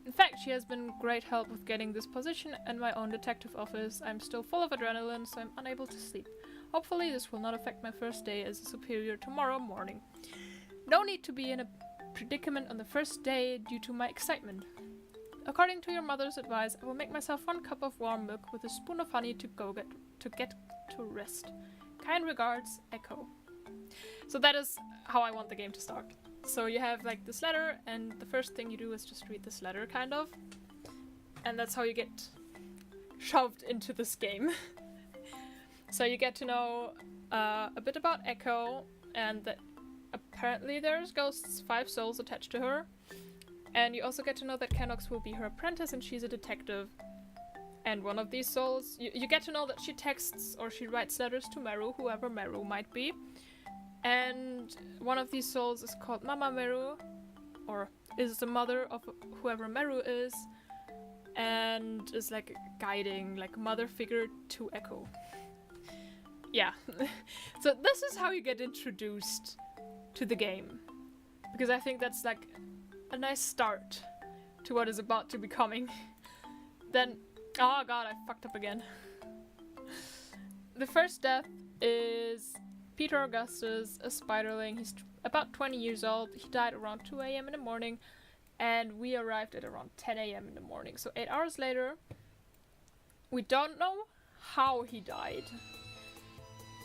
In fact, she has been great help with getting this position and my own detective office. I'm still full of adrenaline, so I'm unable to sleep. Hopefully this will not affect my first day as a superior tomorrow morning. No need to be in a predicament on the first day due to my excitement. According to your mother's advice, I will make myself 1 cup of warm milk with a spoon of honey to get to rest. Kind regards, Echo. So that is how I want the game to start. So you have like this letter, and the first thing you do is just read this letter, kind of. And that's how you get shoved into this game. So you get to know a bit about Echo, and that apparently there's ghosts, 5 souls attached to her. And you also get to know that Canox will be her apprentice and she's a detective. And one of these souls, you get to know that she texts or she writes letters to Meru, whoever Meru might be. And one of these souls is called Mama Meru, or is the mother of whoever Meru is, and is like guiding, like mother figure to Echo. Yeah. So this is how you get introduced to the game. Because I think that's like a nice start to what is about to be coming. Then, oh god, I fucked up again. The first death is Peter Augustus, a spiderling. He's about 20 years old. He died around 2 a.m. in the morning, and we arrived at around 10 a.m. in the morning. So 8 hours later, we don't know how he died,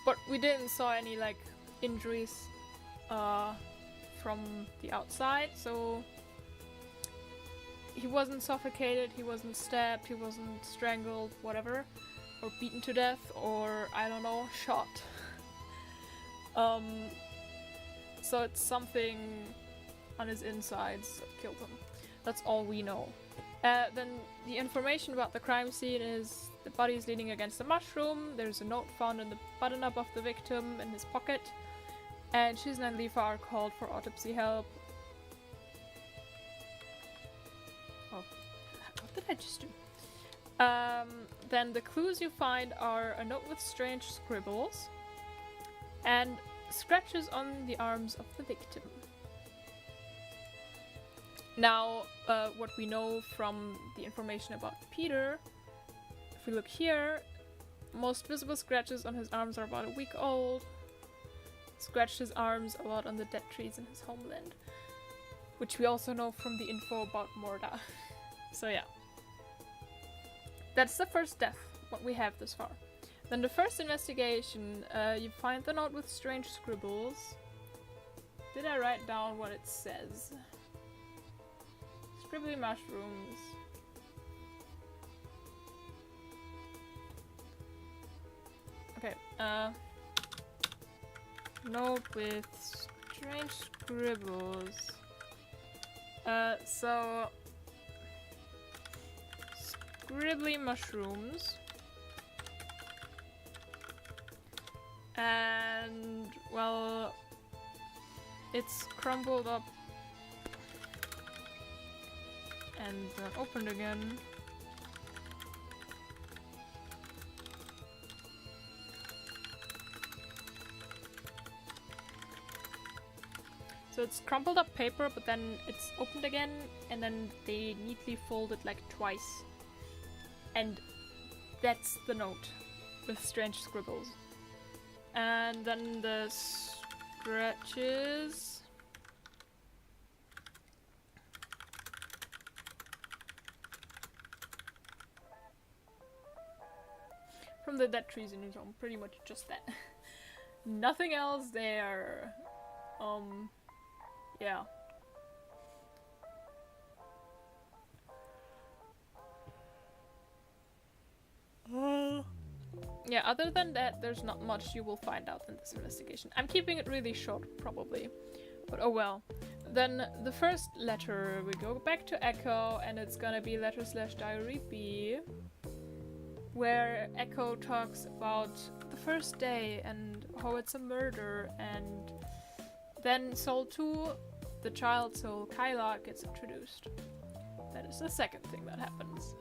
but we didn't saw any like injuries from the outside, so he wasn't suffocated, he wasn't stabbed, he wasn't strangled, whatever, or beaten to death, or I don't know, shot. So it's something on his insides that killed him. That's all we know. Then the information about the crime scene is the body is leaning against a mushroom, there's a note found in the button-up of the victim in his pocket, and Shizen and Lifa are called for autopsy help. Oh, what did I just do? Then the clues you find are a note with strange scribbles and scratches on the arms of the victim. Now, what we know from the information about Peter, if we look here, most visible scratches on his arms are about a week old. Scratched his arms a lot on the dead trees in his homeland, which we also know from the info about Morda. So yeah. That's the first death, what we have this far. Then the first investigation, you find the note with strange scribbles. Did I write down what it says? Scribbly mushrooms. Okay, note with strange scribbles. So scribbly mushrooms. And well, it's crumbled up and opened again. So it's crumpled up paper, but then it's opened again, and then they neatly fold it like twice. And that's the note with strange scribbles. And then the scratches. From the dead trees in his home, pretty much just that. Nothing else there. Yeah. Yeah, other than that, there's not much you will find out in this investigation. I'm keeping it really short, probably. But oh well. Then the first letter, we go back to Echo, and it's gonna be letter/diary B, where Echo talks about the first day and how it's a murder, and then Soul 2, the child soul Kyla, gets introduced. That is the second thing that happens.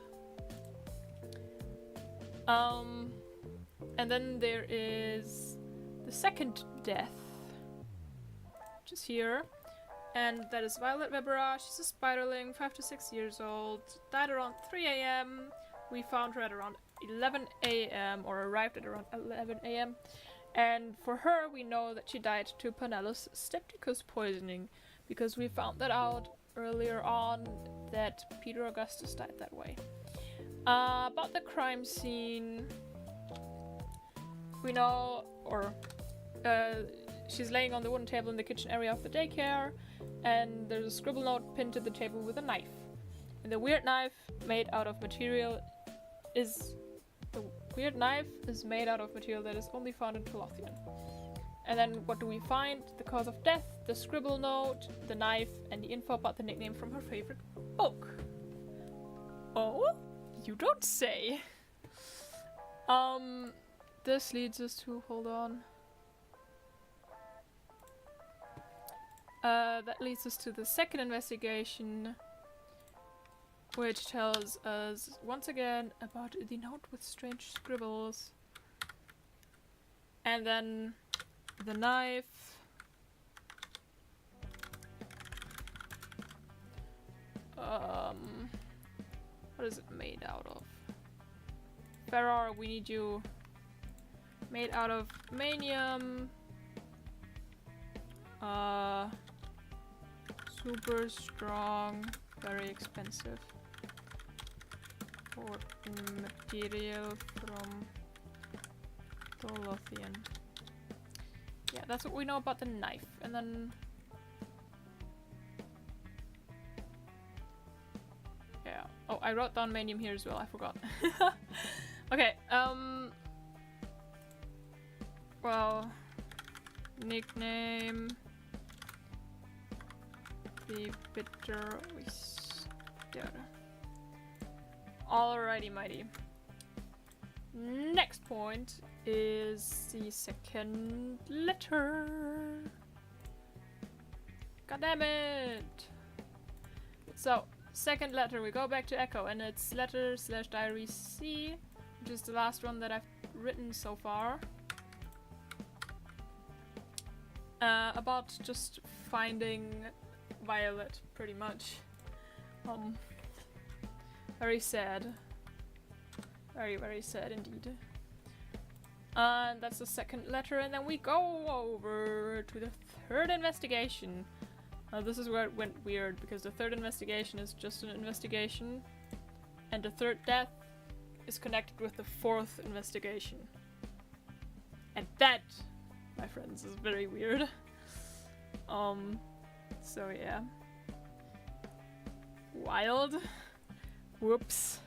And then there is the second death, which is here. And that is Violet Weber. She's a spiderling, 5 to 6 years old. Died around 3 a.m. We found her at around 11 a.m. or arrived at around 11 a.m. And for her, we know that she died to Panellus Stepticus poisoning, because we found that out earlier on that Peter Augustus died that way. About the crime scene, we know, she's laying on the wooden table in the kitchen area of the daycare, and there's a scribble note pinned to the table with a knife. And the weird knife made out of material is made out of material that is only found in Tolothian. And then what do we find? The cause of death, the scribble note, the knife, and the info about the nickname from her favorite book. Oh? You don't say. This leads us to, hold on. That leads us to the second investigation, which tells us once again about the note with strange scribbles. And then the knife. What is it made out of? Ferrar, we need you. Made out of manium. Super strong, very expensive. Material from Tolothian. Yeah, that's what we know about the knife. And then yeah. Oh, I wrote down manium here as well, I forgot. Okay, well, nickname the bitter oyster. Alrighty, mighty. Next point is the second letter. God damn it! So, second letter, we go back to Echo, and it's letter/diary C, which is the last one that I've written so far. About just finding Violet, pretty much. Very sad. Very, very sad indeed. And that's the second letter, and then we go over to the third investigation. This is where it went weird, because the third investigation is just an investigation, and the third death is connected with the fourth investigation. And that, my friends, is very weird. So yeah. Wild. Whoops.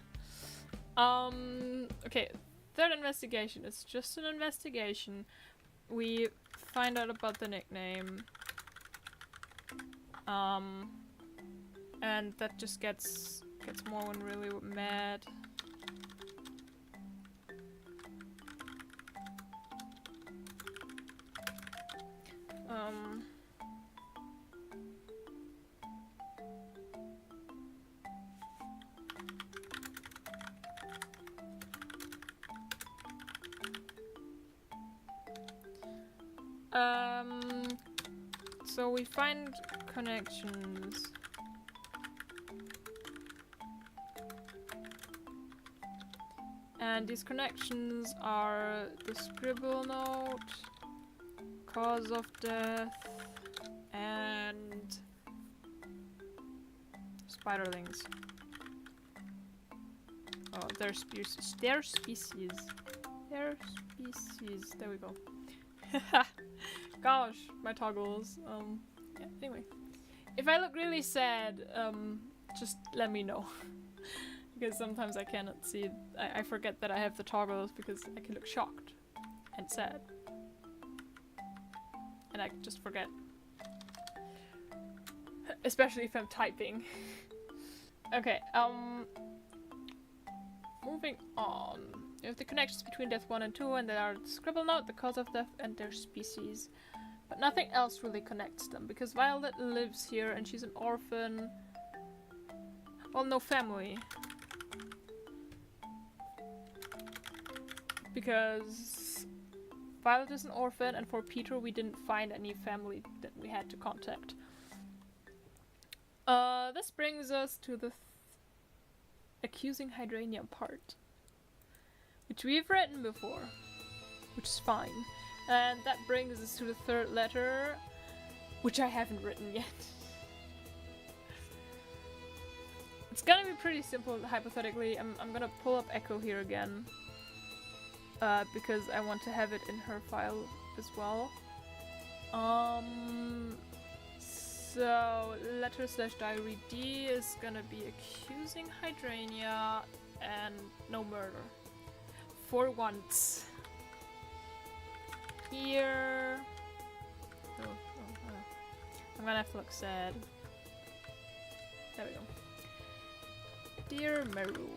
Okay, third investigation. It's just an investigation. We find out about the nickname. And that just gets Morwen really mad. So we find connections. And these connections are the scribble note, cause of death, and spiderlings. Oh, their species. Their species. There we go. Gosh, my toggles. Yeah, anyway. If I look really sad, just let me know. Because sometimes I cannot see. I forget that I have the toggles because I can look shocked and sad. And I just forget. Especially if I'm typing. Okay, moving on. You have the connections between death 1 and 2, and there are the scribble note, the cause of death, and their species. But nothing else really connects them, because Violet lives here and she's an orphan. Well, no family. Because Violet is an orphan, and for Peter we didn't find any family that we had to contact. This brings us to the accusing Hydranium part, which we've written before, which is fine. And that brings us to the third letter, which I haven't written yet. It's gonna be pretty simple, hypothetically. I'm gonna pull up Echo here again, because I want to have it in her file as well. So letter/diary D is gonna be accusing Hydrania and no murder. For once. Here. I'm gonna have to look sad. There we go. Dear Meru.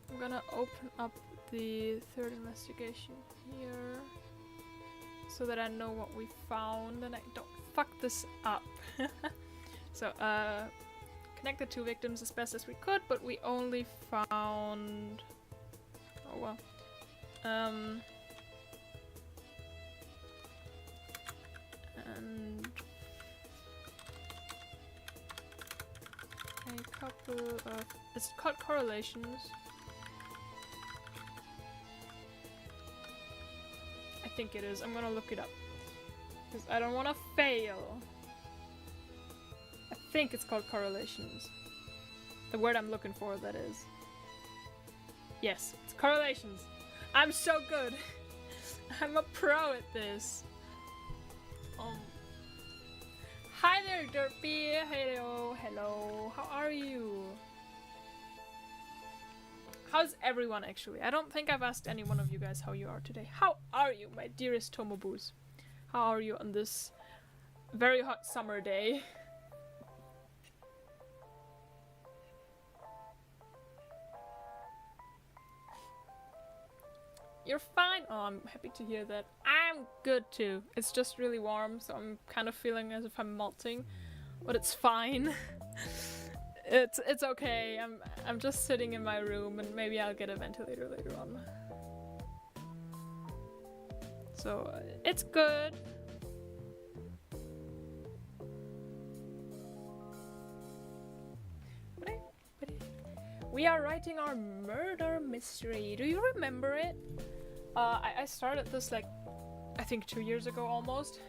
I'm gonna open up the third investigation here so that I know what we found and I don't fuck this up. So, connect the two victims as best as we could, but we only found... oh well. And a couple of... it's called correlations. I think it is. I'm gonna look it up. Because I don't want to fail. I think it's called correlations. The word I'm looking for, that is. Yes, it's correlations. I'm so good. I'm a pro at this. Hi there, Derpy. Hello, hello. How are you? How's everyone, actually? I don't think I've asked any one of you guys how you are today. How are you, my dearest Tomobus? How are you on this very hot summer day? You're fine? Oh, I'm happy to hear that. I'm good too. It's just really warm, so I'm kind of feeling as if I'm melting. But it's fine. It's okay. I'm just sitting in my room and maybe I'll get a ventilator later on. So it's good. We are writing our murder mystery. Do you remember it? I started this like I think 2 years ago almost,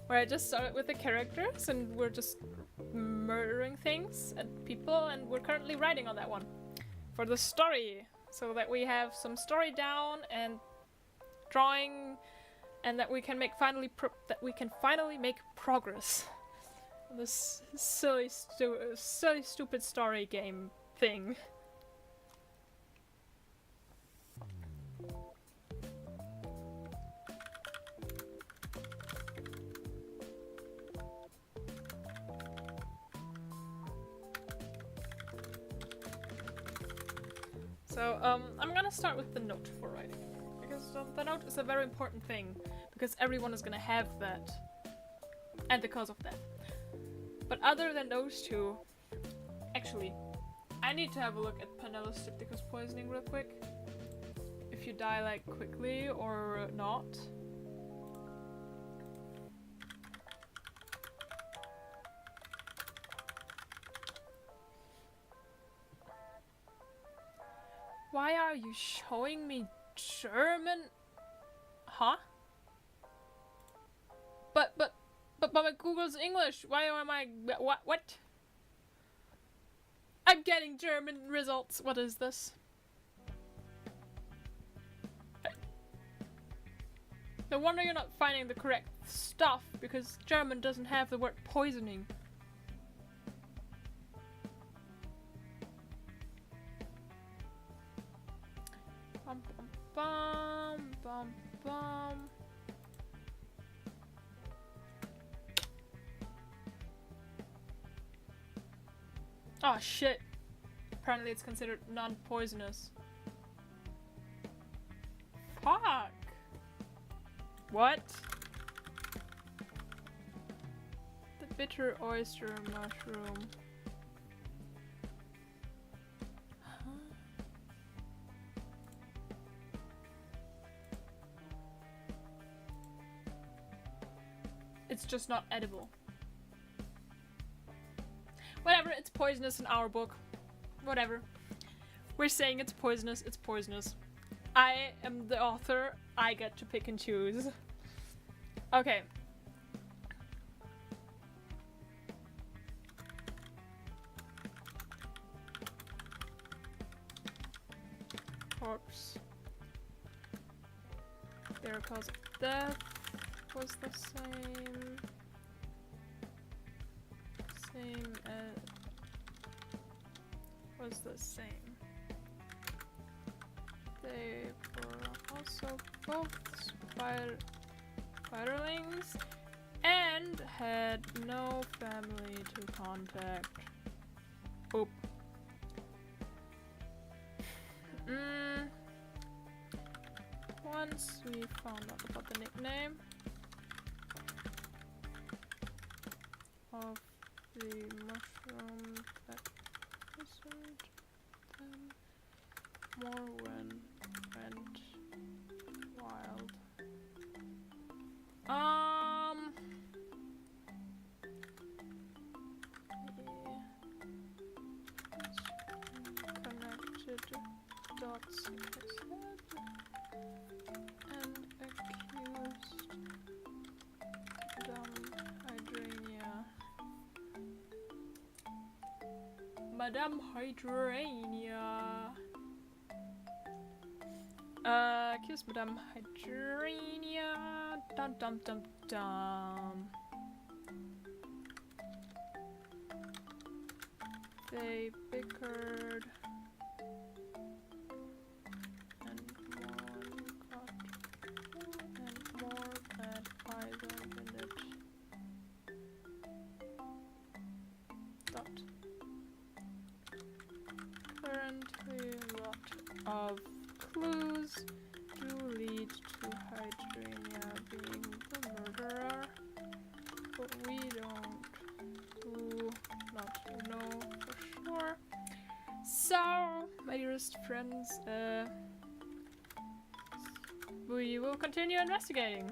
where I just started with the characters and we're just murdering things and people, and we're currently writing on that one for the story, so that we have some story down and drawing, and that we can make finally make progress on this silly stupid story game thing. So, I'm gonna start with the note for writing, because the note is a very important thing, because everyone is gonna have that, and the cause of death. But other than those two, actually, I need to have a look at Penelo's Stypticus poisoning real quick. If you die, like, quickly or not. Why are you showing me German? Huh? But my Google's English. Why am I... What? I'm getting German results. What is this? No wonder you're not finding the correct stuff, because German doesn't have the word poisoning. Bum, bum, bum. bum, bum. Oh shit. Apparently it's considered non-poisonous. Fuck! What? The bitter oyster mushroom. Huh? It's just not edible. Whatever, it's poisonous in our book. Whatever. We're saying it's poisonous, it's poisonous. I am the author, I get to pick and choose. Okay. Corpse. Their cause of death was the same. Same as... was the same. They were also both spiralings and had no family to contact. Oop. Once we found out about the nickname of the mushroom that isn't them more when went wild. Connected dots in his head and accused Madame Hydrania. Accused Madame Hydrania. Dum dum dum dum. They bickered. And more at either minute. Dot. Currently, lot of clues do lead to Hydrania being the murderer, but we do not know for sure. So, my dearest friends, we will continue investigating.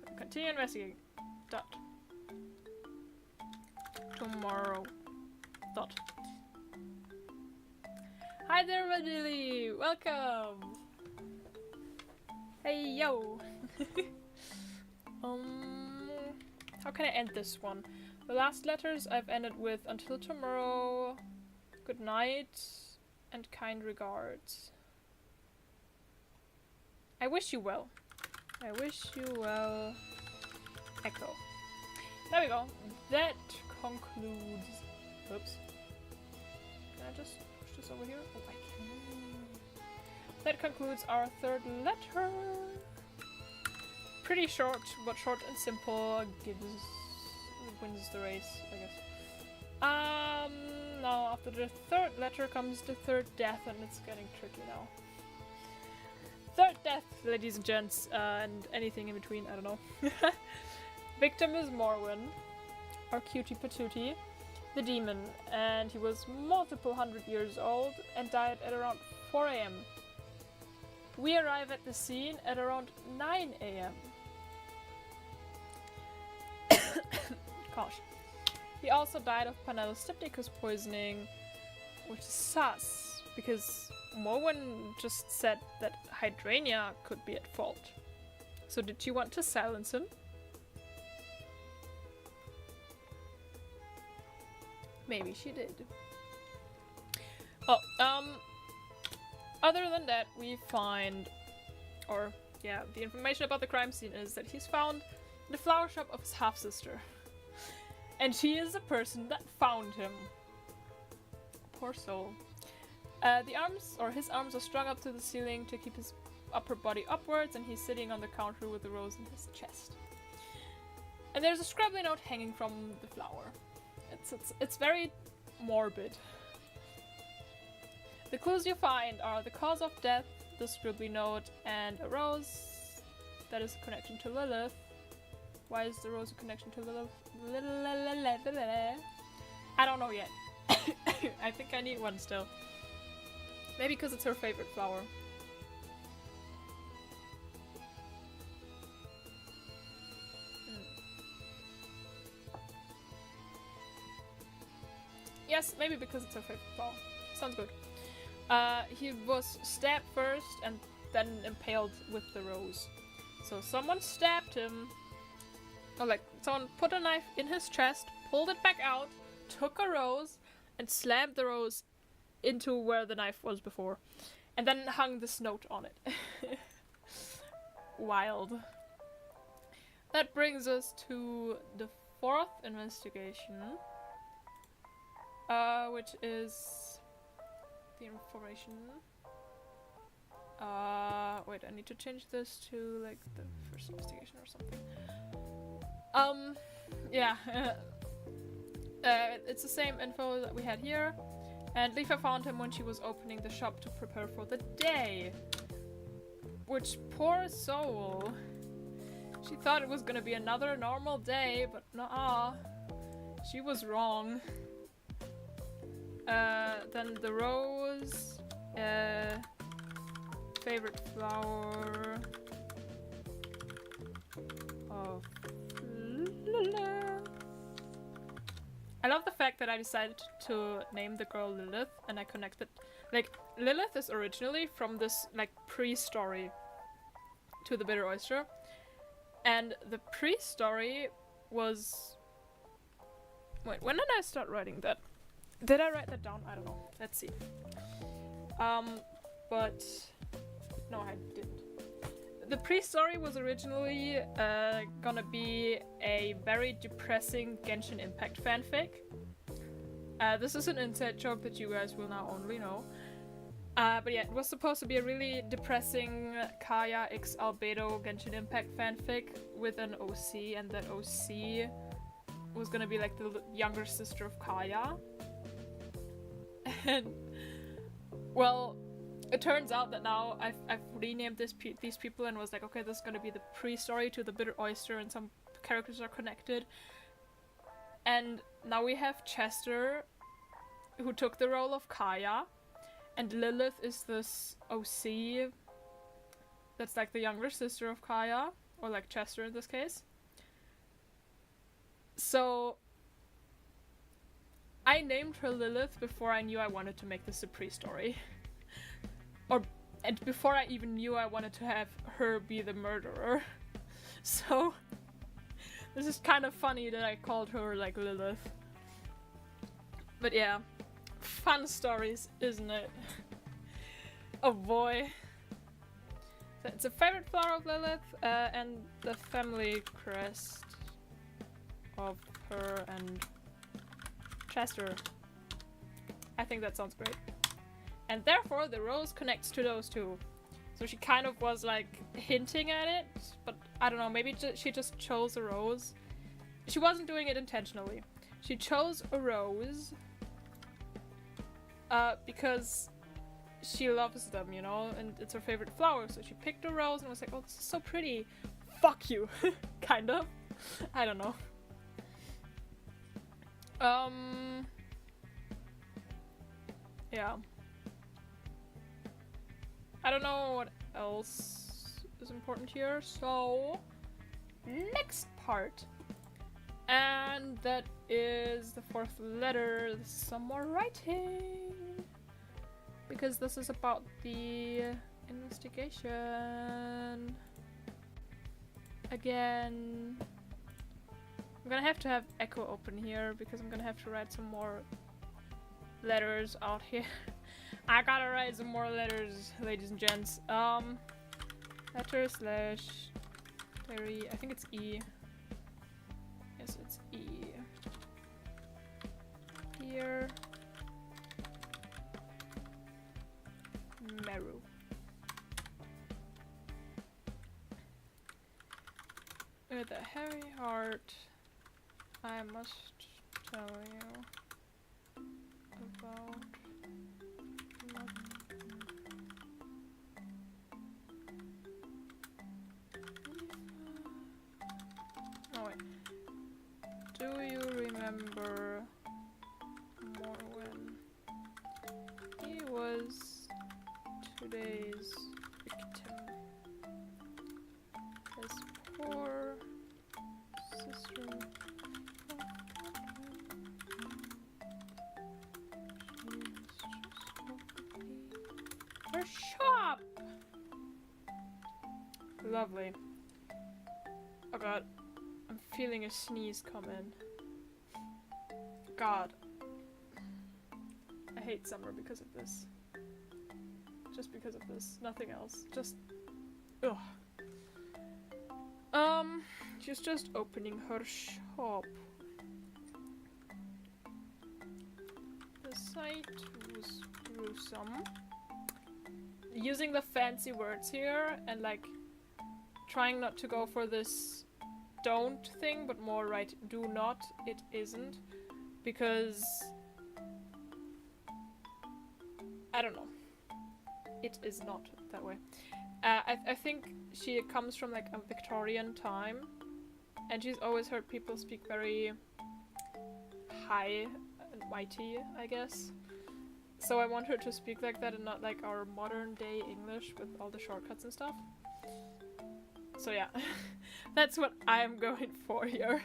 So, continue investigating. Dot. Tomorrow. Dot. Hi there, Radili! Welcome! Hey, yo! How can I end this one? The last letters I've ended with until tomorrow, good night, and kind regards. I wish you well. I wish you well. Echo. There we go. That concludes... Oops. Can I just push this over here? Oh, I can. That concludes our third letter. Pretty short, but short and simple. Wins the race, I guess. Now after the third letter comes the third death, and it's getting tricky now. Third death, ladies and gents, and anything in between, I don't know. Victim is Morwen, our cutie patootie, the demon, and he was multiple hundred years old and died at around 4 AM. We arrive at the scene at around 9 AM. Gosh. He also died of Panellostepticus poisoning, which is sus, because Morwen just said that Hydrania could be at fault. So did she want to silence him? Maybe she did. Oh, other than that, we find, the information about the crime scene is that he's found in the flower shop of his half-sister. And she is the person that found him. Poor soul. The arms, or his arms, are strung up to the ceiling to keep his upper body upwards, and he's sitting on the counter with the rose in his chest. And there's a scribbly note hanging from the flower. It's very morbid. The clues you find are the cause of death, the scribbly note, and a rose that is a connection to Lilith. Why is the rose a connection to Lilith? I don't know yet. I think I need one still. Maybe because it's her favorite flower. Yes, maybe because it's her favorite flower. Sounds good. He was stabbed first and then impaled with the rose. So someone stabbed him. Or like, someone put a knife in his chest, pulled it back out, took a rose, and slammed the rose into where the knife was before. And then hung this note on it. Wild. That brings us to the fourth investigation. Which is the information. Wait, I need to change this to like the first investigation or something. Yeah. It's the same info that we had here. And Leafa found him when she was opening the shop to prepare for the day. Which, poor soul. She thought it was gonna be another normal day, but nah. She was wrong. Then the rose, favorite flower of Lilith. I love the fact that I decided to name the girl Lilith, and I connected, like, Lilith is originally from this, like, pre-story to the Bitter Oyster, and the pre-story was, wait, when did I start writing that? Did I write that down? I don't know. Let's see. But no, I didn't. The pre-story was originally gonna be a very depressing Genshin Impact fanfic. This is an inside joke that you guys will now only know. But yeah, it was supposed to be a really depressing Kaya x Albedo Genshin Impact fanfic with an OC, and that OC was gonna be like the younger sister of Kaya. And well, it turns out that now I've renamed these people and was like, okay, this is gonna be the pre-story to the Bitter Oyster, and some characters are connected. And now we have Chester, who took the role of Kaya, and Lilith is this OC that's like the younger sister of Kaya, or like Chester in this case. So I named her Lilith before I knew I wanted to make this a pre-story. And before I even knew I wanted to have her be the murderer. So this is kind of funny that I called her like Lilith. But yeah, fun stories, isn't it? Oh boy. So it's a favorite flower of Lilith, and the family crest of her and Chester. I think that sounds great. And therefore the rose connects to those two. So she kind of was like hinting at it, but I don't know, maybe she just chose a rose. She wasn't doing it intentionally. She chose a rose because she loves them, you know, and it's her favorite flower. So she picked a rose and was like, oh, this is so pretty. Fuck you. Kind of. I don't know. Yeah. I don't know what else is important here, so next part. And that is the fourth letter. This is some more writing. Because this is about the investigation. Again. I'm gonna have to have Echo open here because I'm gonna have to write some more letters out here. I gotta write some more letters, ladies and gents. Letter slash Terry. I think it's E. Yes, it's E. Here. With a heavy heart, I must tell you about oh wait. Do you remember Morwen? He was today's victim. His poor sister. Her shop! Lovely. Oh god. I'm feeling a sneeze come in. God. I hate summer because of this. Just because of this. Nothing else. Just... ugh. She's just opening her shop. The sight was gruesome. Using the fancy words here and like trying not to go for this don't thing, but more right do not, it isn't. Because I don't know. It is not that way. I think she comes from like a Victorian time, and she's always heard people speak very high and mighty, I guess. So I want her to speak like that and not like our modern day English with all the shortcuts and stuff. So yeah, that's what I'm going for here.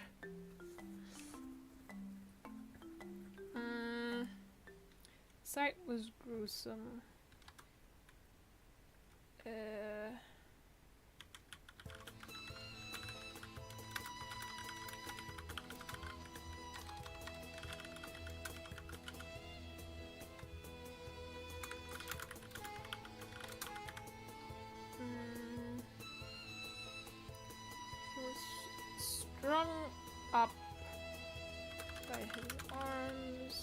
Sight was gruesome. He was strung up by his arms.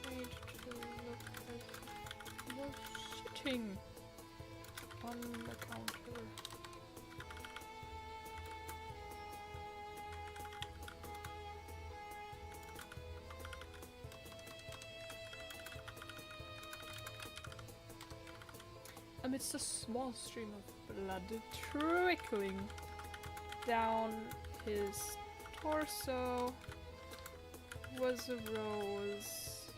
Made to look like he was sitting on the counter. Amidst a small stream of blood trickling down his torso was a rose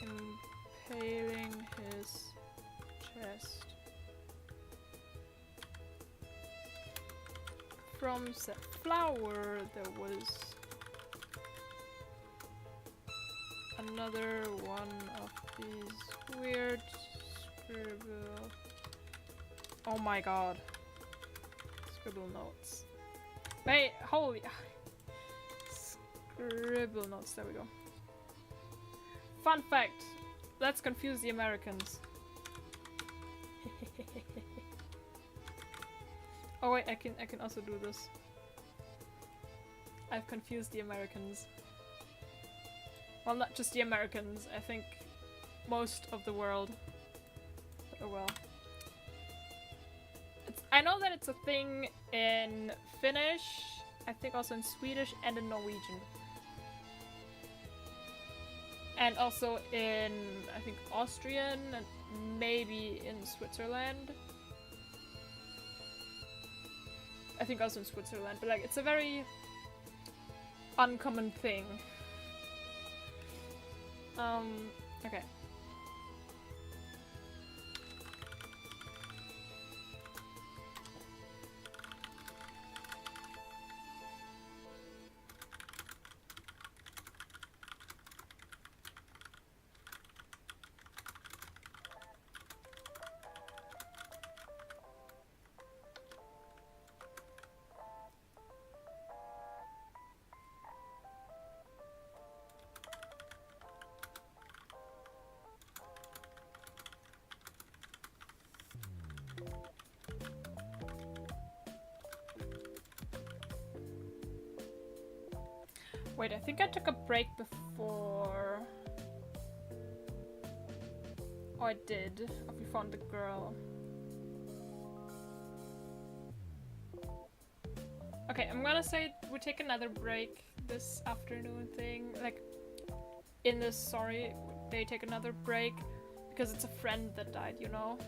impaling his chest. From said flower there was another one of these weird scribble. Oh my god. Scribble notes. Wait, holy. Scribble notes, there we go. Fun fact. Let's confuse the Americans. Oh wait, I can also do this. I've confused the Americans. Well, not just the Americans, I think most of the world. Oh well. I know that it's a thing in Finnish, I think also in Swedish and in Norwegian. And also in, I think, Austrian and maybe in Switzerland. I think also in Switzerland, but like it's a very uncommon thing. Okay. Wait, I think I took a break before... Oh, I did. Oh, we found the girl. Okay, I'm gonna say we take another break this afternoon thing. Like, in this, sorry, they take another break because it's a friend that died, you know?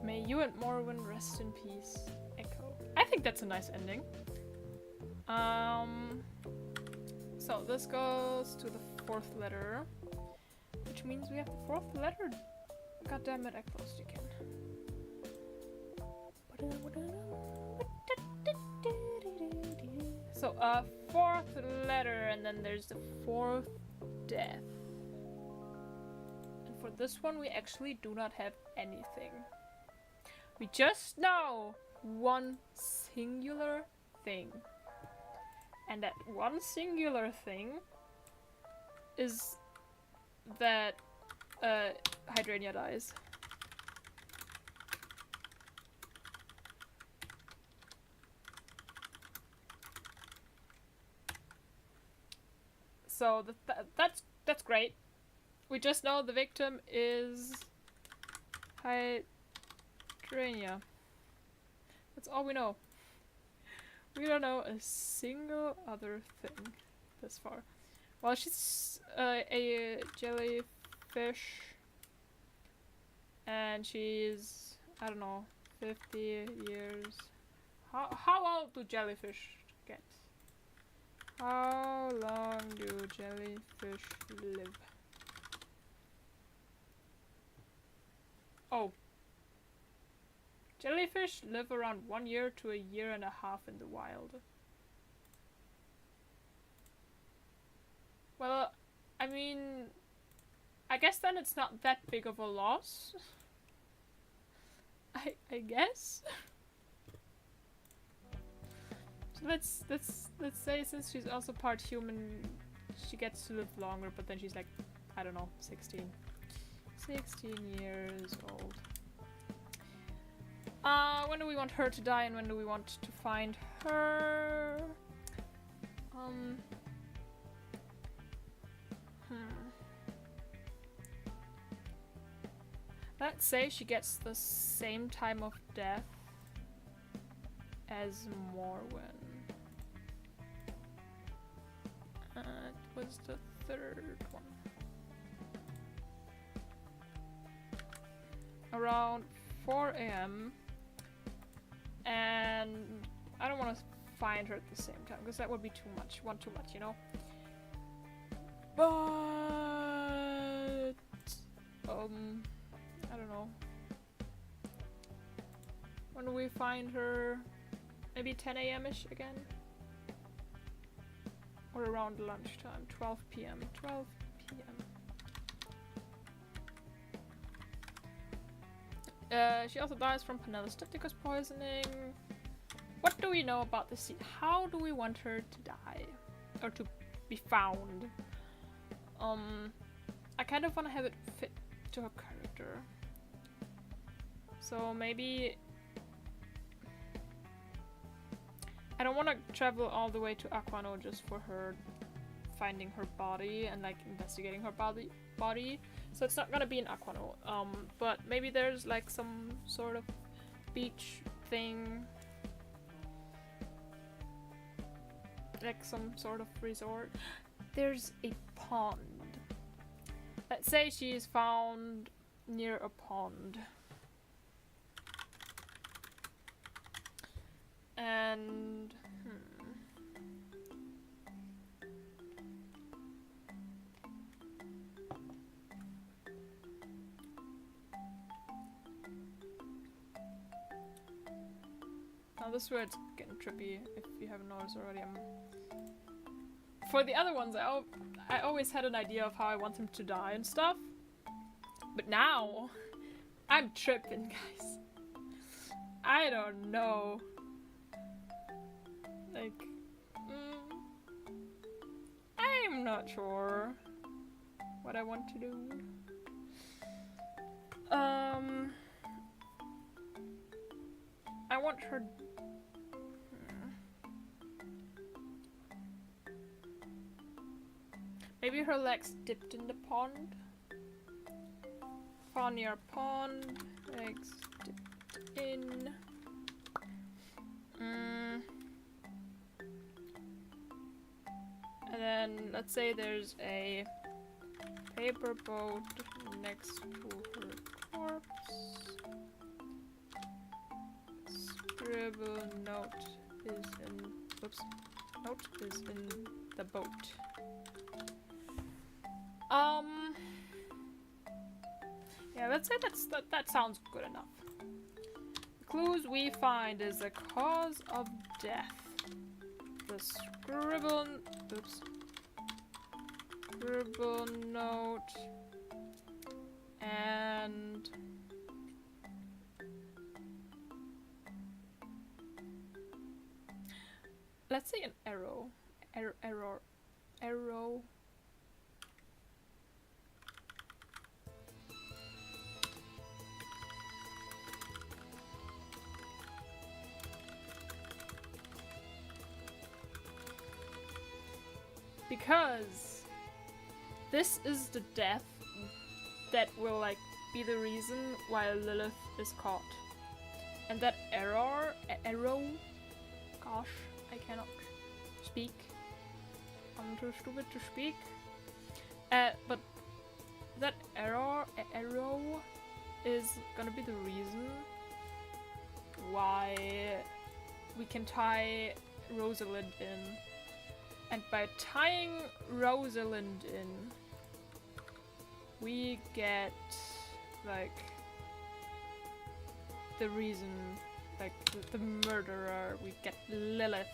May you and Morwen rest in peace, Echo. I think that's a nice ending. So this goes to the 4th letter, which means we have the 4th letter. God damn it, I closed again. So 4th letter, and then there's the 4th death. And for this one, we actually do not have anything. We just know one singular thing. And that one singular thing is that Hydrania dies. So that's great. We just know the victim is Hydrania. That's all we know. We don't know a single other thing this far. Well, she's a jellyfish, and she's, I don't know, 50 years. How old do jellyfish get? How long do jellyfish live? Oh. Jellyfish live around 1 year to 1.5 years in the wild. Well, I mean, I guess then it's not that big of a loss. I guess. So let's say since she's also part human, she gets to live longer, but then she's like, I don't know, 16 years old. When do we want her to die and when do we want to find her? Let's say she gets the same time of death as Morwen. It was the 3rd one. Around 4 AM. And I don't want to find her at the same time because that would be too much. One too much, you know? But I don't know. When do we find her? Maybe 10 AM-ish again? Or around lunchtime, 12 PM. 12 PM. She also dies from Panellostaticus poisoning. What do we know about the scene? How do we want her to die? Or to be found? I kind of want to have it fit to her character. So maybe... I don't want to travel all the way to Aquano just for her finding her body and like investigating her body. So it's not gonna be in Aquano. But maybe there's like some sort of beach thing. Like some sort of resort. There's a pond. Let's say she's found near a pond. And now this is where it's getting trippy, if you haven't noticed already. For the other ones, I always had an idea of how I want them to die and stuff. But now, I'm tripping, guys. I don't know. not sure what I want to do. I want her. Maybe her legs dipped in the pond. Far near pond, legs dipped in. And then let's say there's a paper boat next to her corpse. Scribble note is in. Oops. Note is in the boat. Yeah, let's say that sounds good enough. The clues we find is the cause of death. The scribble note and let's say an arrow. Arrow. Because this is the death that will like be the reason why Lilith is caught. And that arrow, gosh, I cannot speak. I'm too stupid to speak. But that arrow is gonna be the reason why we can tie Rosalind in. And by tying Rosalind in, we get, like, the reason, like, the murderer, we get Lilith.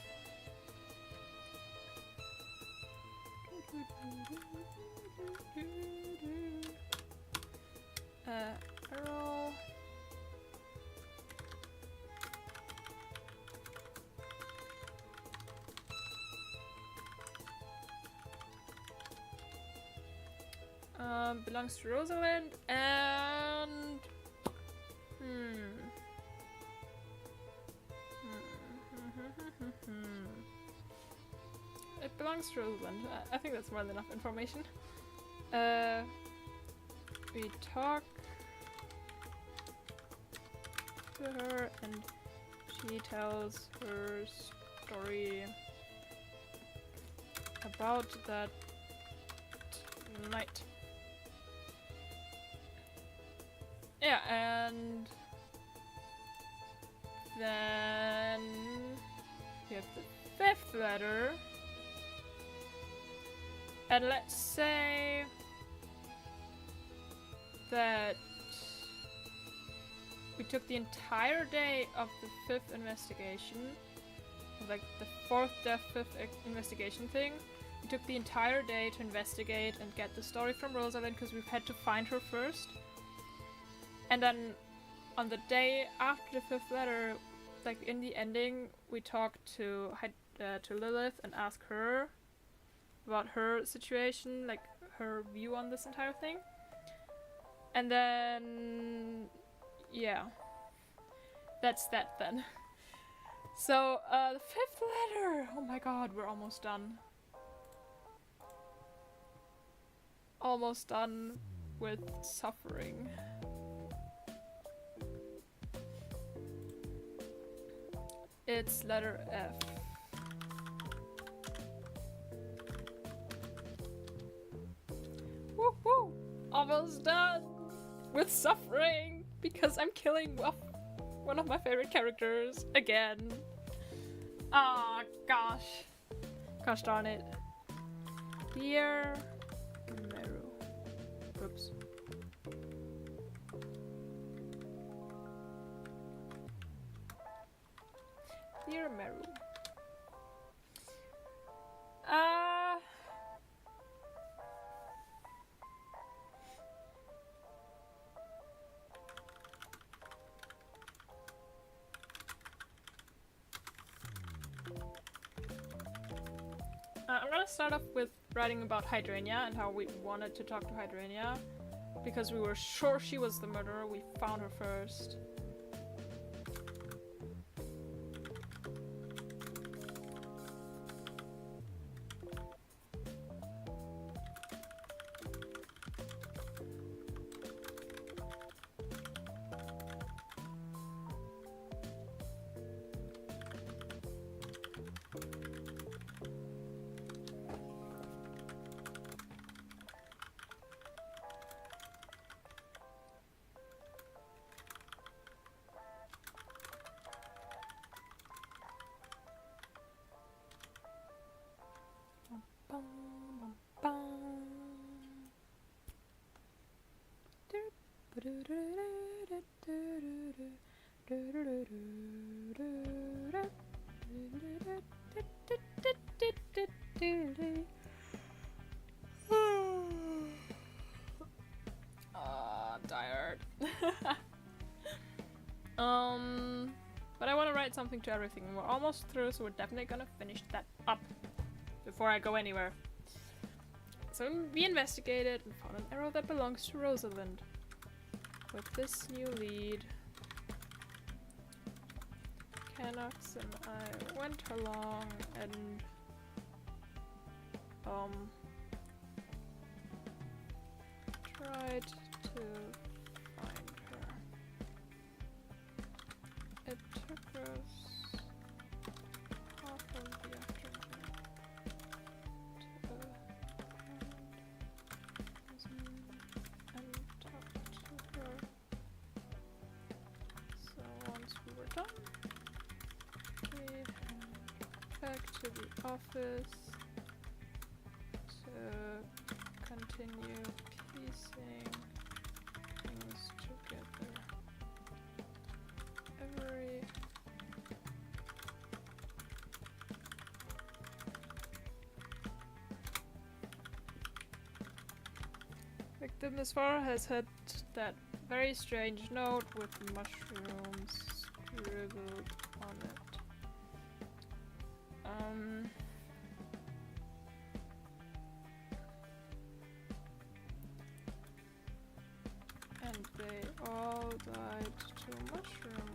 Arrow. Belongs to Rosalind and it belongs to Rosalind. I think that's more than enough information. We talk to her and she tells her story about that night. Yeah, and then we have the 5th letter. And let's say that we took the entire day of the 5th investigation, like the 4th death 5th investigation thing. We took the entire day to investigate and get the story from Rosalind because we've had to find her first. And then on the day after the 5th letter, like in the ending, we talk to Lilith and ask her about her situation, like her view on this entire thing. And then, yeah, that's that then. So, the 5th letter! Oh my god, we're almost done. Almost done with suffering. It's letter F. Woohoo! Almost done with suffering because I'm killing one of my favorite characters again. Ah, gosh. Gosh darn it. Here. Meru. Oops. Dear Meru. I'm gonna start off with writing about Hydrania and how we wanted to talk to Hydrania because we were sure she was the murderer. We found her first. I'm tired. But I want to write something to everything. We're almost through, so we're definitely gonna finish that up before I go anywhere. So we investigated and found an arrow that belongs to Rosalind. With this new lead, Canox and I went along and tried to find her. It took us half of the afternoon to and talk to her. So once we were done, we headed back to the office to continue piecing things together. Every victim thus far has had that very strange note with mushrooms scribbled on it. And they all died to mushroom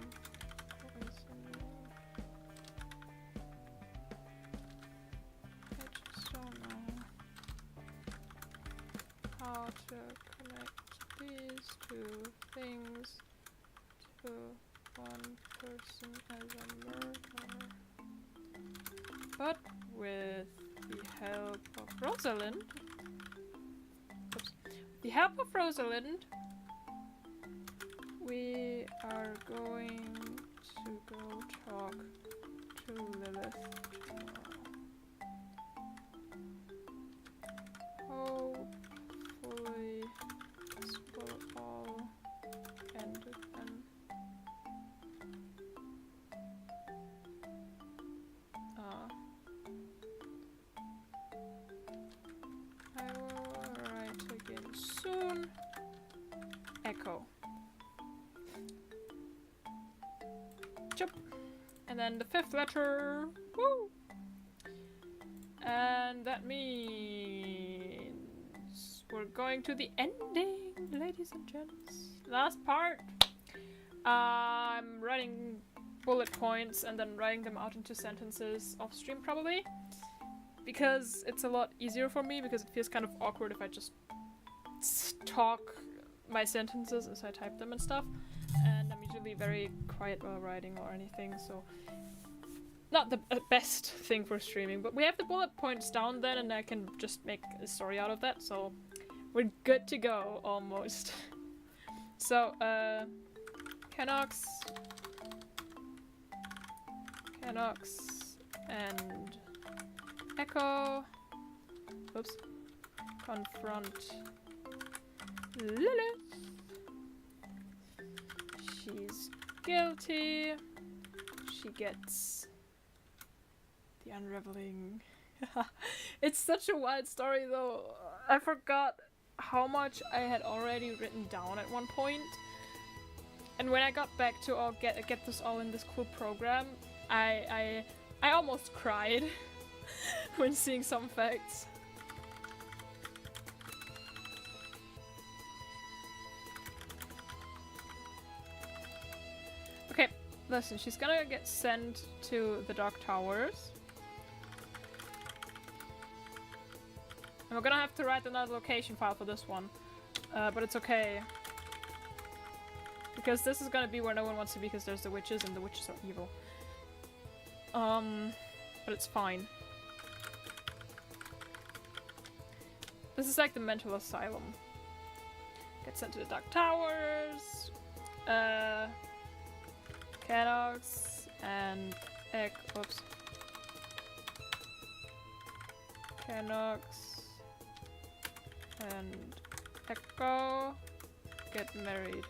poisoning. I just don't know how to connect these two things to one person as a murderer. But with the help of Rosalind, we are going to go talk to Lilith tomorrow. Hopefully this will all end then. I will write again soon. Echo. Chop. And then the fifth letter. Woo! And that means we're going to the ending, ladies and gents. Last part. I'm writing bullet points and then writing them out into sentences off stream probably. Because it's a lot easier for me, because it feels kind of awkward if I just talk my sentences as I type them and stuff. And I'm usually very quiet while writing or anything, so not the best thing for streaming. But we have the bullet points down then, and I can just make a story out of that, so we're good to go, almost. So, Canox, and Echo, oops, confront Lilith. She's guilty. She gets the unraveling. It's such a wild story though. I forgot how much I had already written down at one point. And when I got back to all get this all in this cool program, I almost cried when seeing some facts. listen, she's gonna get sent to the Dark Towers. And we're gonna have to write another location file for this one. But it's okay. Because this is gonna be where no one wants to be because there's the witches and the witches are evil. But it's fine. This is like the mental asylum. Get sent to the Dark Towers. Cadox and oops. Canox and Echo get married.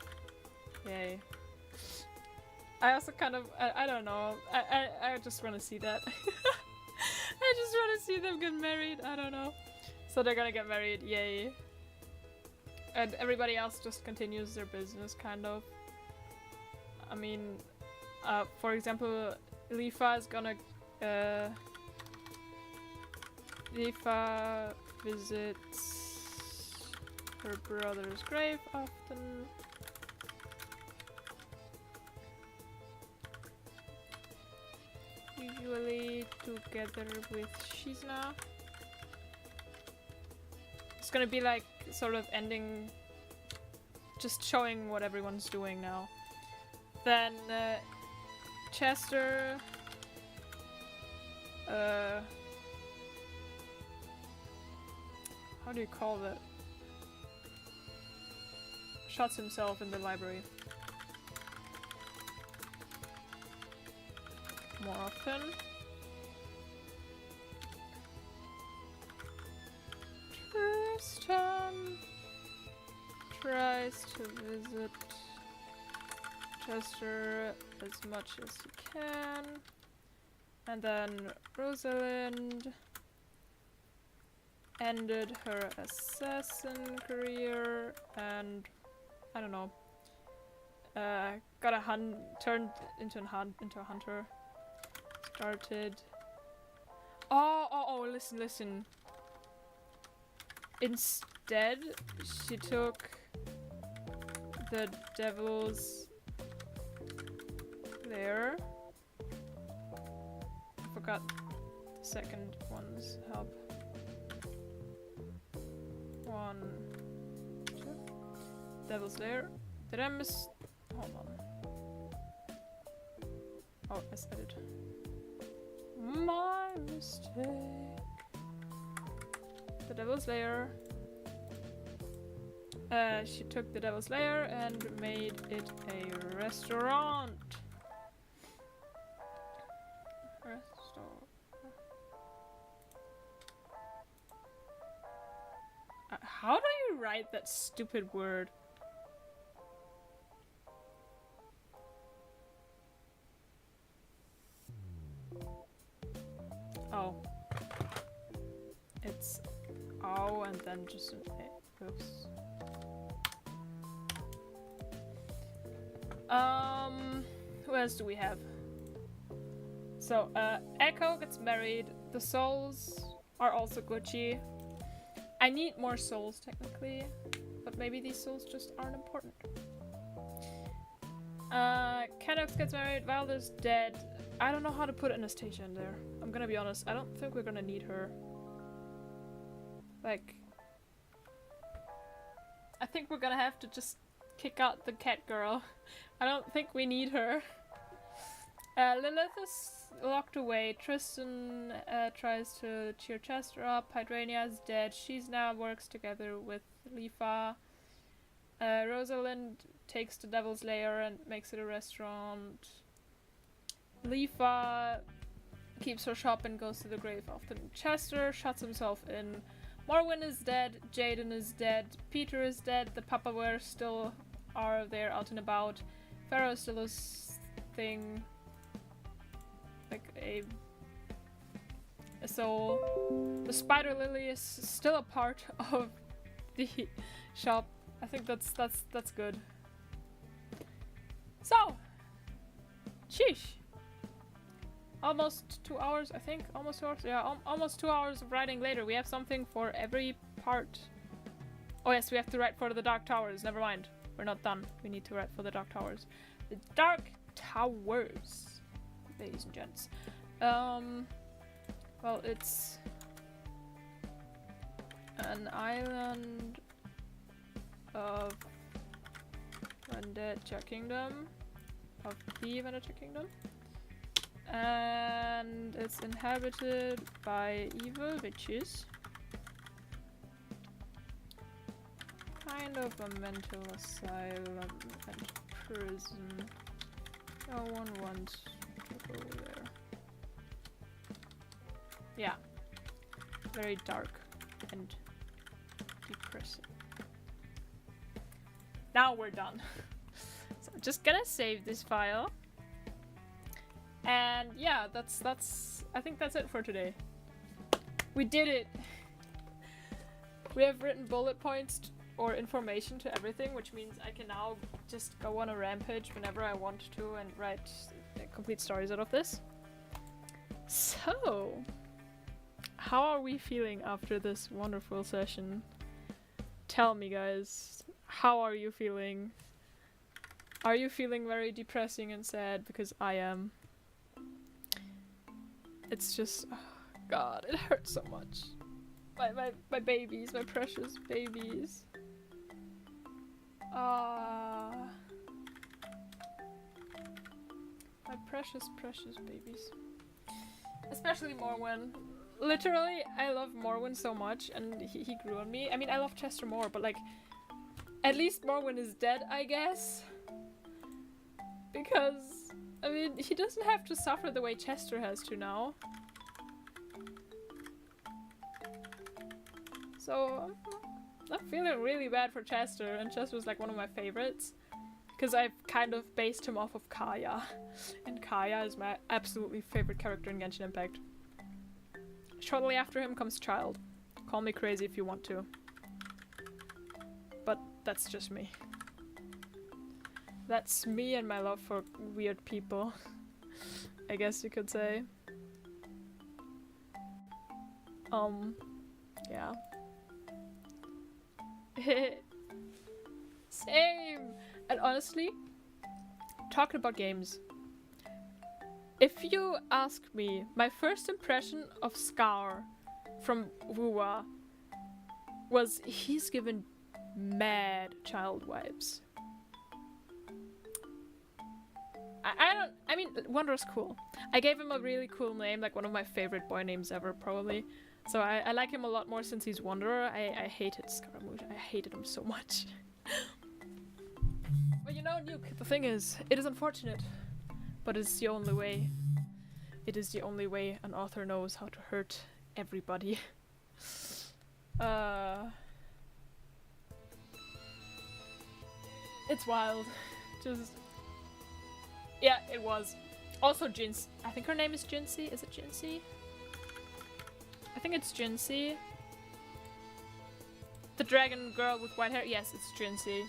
Yay. I also kind of, I don't know, I just want to see that. I just want to see them get married, I don't know. So they're gonna get married, yay. And everybody else just continues their business, kind of. I mean, for example, Lifa is gonna, Lifa visits her brother's grave often. Usually together with Shizna. It's gonna be like sort of ending, just showing what everyone's doing now. Then Chester how do you call that? Shuts himself in the library. More often. Tristan tries to visit Chester as much as he can. And then Rosalind ended her assassin career and I don't know. Got a turned into a hunter. Started. Oh, listen. Instead, she took the devil's lair. I forgot the second one's help. 1, 2. Devil's lair. Did I miss? Hold on. Oh, I said it. My mistake. The Devil's Lair. She took the Devil's Lair and made it a restaurant. How do you write that stupid word? Oh. It's O and then just an A. Oops. Who else do we have? So, Echo gets married. The souls are also Gucci. I need more souls, technically. But maybe these souls just aren't important. Cadox gets married. Valda's dead. I don't know how to put Anastasia in there. I'm gonna be honest. I don't think we're gonna need her. Like... I think we're gonna have to just kick out the cat girl. I don't think we need her. Lilith is locked away. Tristan tries to cheer Chester up. Hydrania is dead. She's now works together with Lifa. Rosalind takes the Devil's Lair and makes it a restaurant. Lifa keeps her shop and goes to the grave often. Chester shuts himself in. Morwen is dead. Jaden is dead. Peter is dead. The Papa-ware still are there out and about. Pharaoh still is thing. Like a soul. The Spider Lily is still a part of the shop. I think that's good. So, sheesh. Almost 2 hours, I think. Almost 2 hours. Yeah, almost 2 hours of writing later. We have something for every part. Oh yes, we have to write for the Dark Towers. Never mind. We're not done. We need to write for the Dark Towers. The Dark towers, ladies and gents. Well, it's an island of Vendetta Kingdom, of the Vendetta Kingdom, and it's inhabited by evil witches. Kind of a mental asylum and prison. No one wants to go there. Yeah. Very dark and depressing. Now we're done. So I'm just gonna save this file. And yeah, I think that's it for today. We did it! We have written bullet points or information to everything, which means I can now just go on a rampage whenever I want to and write complete stories out of this. So, how are we feeling after this wonderful session? Tell me, guys, how are you feeling? Are you feeling very depressing and sad? Because I am. It's just, oh God, it hurts so much. My babies, my precious babies. My precious, precious babies. Especially Morwen. Literally, I love Morwen so much, and he grew on me. I mean, I love Chester more, but like, at least Morwen is dead, I guess. Because, I mean, he doesn't have to suffer the way Chester has to now. So, I'm feeling really bad for Chester, and Chester's like one of my favorites. Because I've kind of based him off of Kaya. And Kaya is my absolutely favorite character in Genshin Impact. Shortly after him comes Child. Call me crazy if you want to. But that's just me. That's me and my love for weird people. I guess you could say. Yeah. Same! And honestly, talking about games. If you ask me, my first impression of Scar from Wuwa was he's given mad Child vibes. I mean, Wanderer's cool. I gave him a really cool name, like one of my favorite boy names ever, probably. So I like him a lot more since he's Wanderer. I hated Scaramouche. I hated him so much. But you know, Nuke, the thing is, it is unfortunate, but it's the only way. It is the only way an author knows how to hurt everybody. It's wild. Just... Yeah, it was. Also Jinx. I think her name is Jinxie. Is it Jinxie? I think it's Jinxie. The dragon girl with white hair. Yes, it's Jinxie.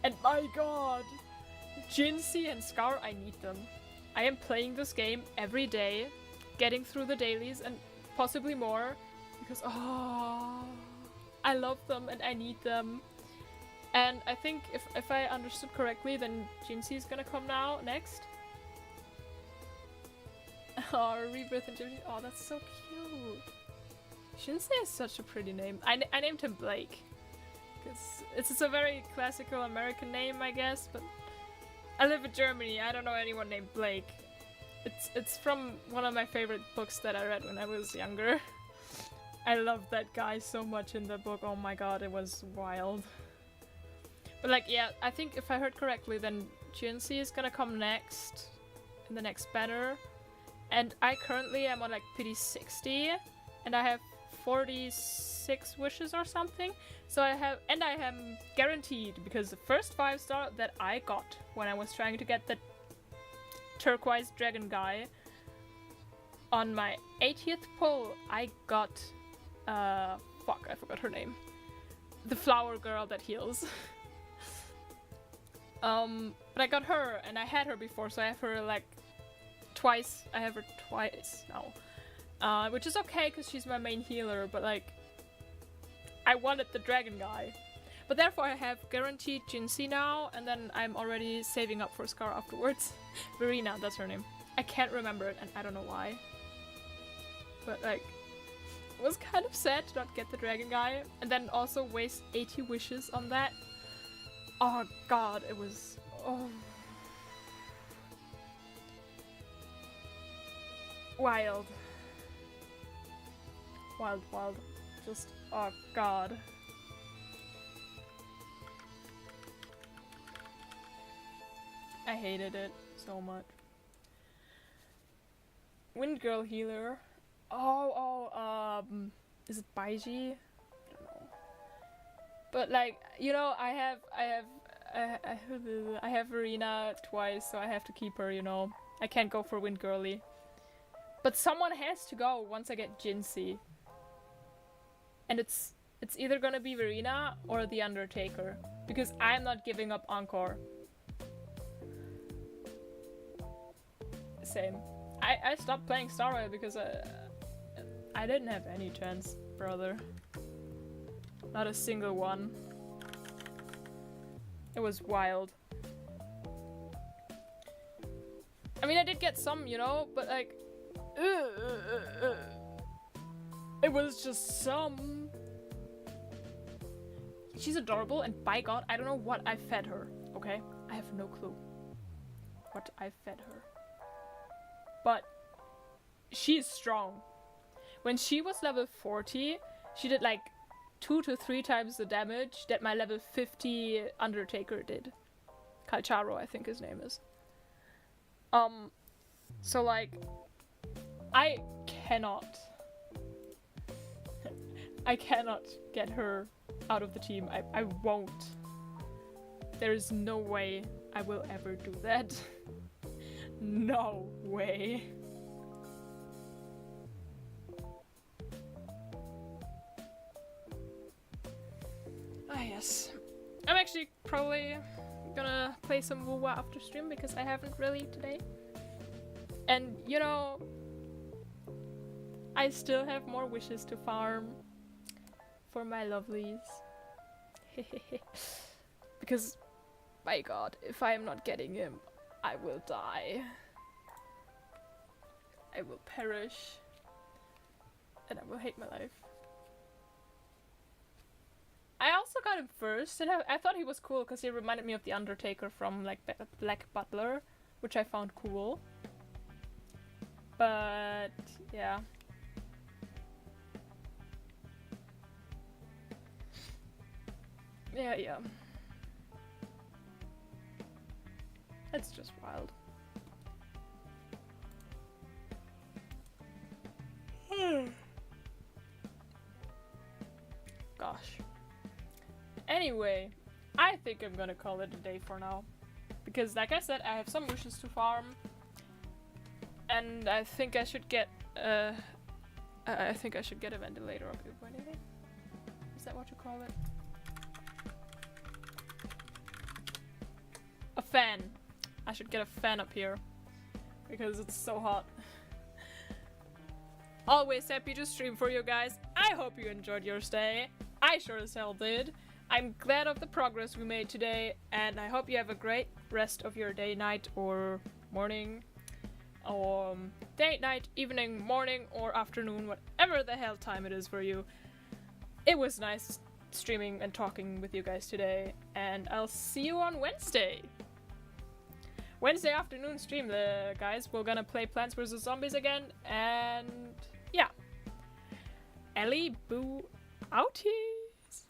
And my god! Jinxie and Scar, I need them. I am playing this game every day, getting through the dailies and possibly more, because I love them and I need them. And I think if I understood correctly, then Jinxie is gonna come now next. Oh, Rebirth and Jinxie. Oh, that's so cute. Jinxie is such a pretty name. I named him Blake. It's a very classical American name, I guess, but I live in Germany. I don't know anyone named Blake. It's from one of my favorite books that I read when I was younger. I loved that guy so much in the book. Oh my god, it was wild. But like, yeah, I think if I heard correctly, then Jinxie is gonna come next in the next banner. And I currently am on like pity 60, and I have 46 wishes or something. So I am guaranteed, because the first 5-star that I got when I was trying to get the turquoise dragon guy, on my 80th pull, I got, fuck, I forgot her name. The flower girl that heals. But I got her, and I had her before, so I have her like twice. I have her twice now. Which is okay, because she's my main healer, but like, I wanted the dragon guy. But therefore I have guaranteed Jinxie now, and then I'm already saving up for Scar afterwards. Verena, that's her name. I can't remember it, and I don't know why. But like, it was kind of sad to not get the dragon guy, and then also waste 80 wishes on that. Oh god, it was... oh. Wild. Wild, wild. Just, oh god. I hated it so much. Wind Girl healer. Is it Baiji? I don't know. But like, you know, I have Verena twice, so I have to keep her, you know. I can't go for Wind Girly. But someone has to go once I get Jinxie. And it's either gonna be Verena or the Undertaker. Because I'm not giving up Encore. Same. I stopped playing Star Rail because I didn't have any chance, brother. Not a single one. It was wild. I mean, I did get some, you know, but like... It was just some... She's adorable, and by god, I don't know what I fed her, okay? I have no clue what I fed her. But she's strong. When she was level 40, she did like 2 to 3 times the damage that my level 50 Undertaker did. Calcharo, I think his name is. So like, I cannot get her out of the team. I won't. There is no way I will ever do that. No way. Ah yes. I'm actually probably gonna play some WoWa after stream because I haven't really today. And you know, I still have more wishes to farm for my lovelies. Because, my god, if I am not getting him, I will die. I will perish. And I will hate my life. I also got him first, and I thought he was cool because he reminded me of the Undertaker from like Black Butler, which I found cool. But yeah. Yeah. It's just wild. Gosh. Anyway, I think I'm gonna call it a day for now. Because like I said, I have some wishes to farm. And I think I should get a ventilator up here. Is that what you call it? A fan. I should get a fan up here. Because it's so hot. Always happy to stream for you guys. I hope you enjoyed your stay. I sure as hell did. I'm glad of the progress we made today, and I hope you have a great rest of your day, night, or morning. Or day, night, evening, morning, or afternoon, whatever the hell time it is for you. It was nice streaming and talking with you guys today, and I'll see you on Wednesday. Wednesday afternoon stream, guys. We're gonna play Plants vs. Zombies again, and yeah. Ellie Boo outies.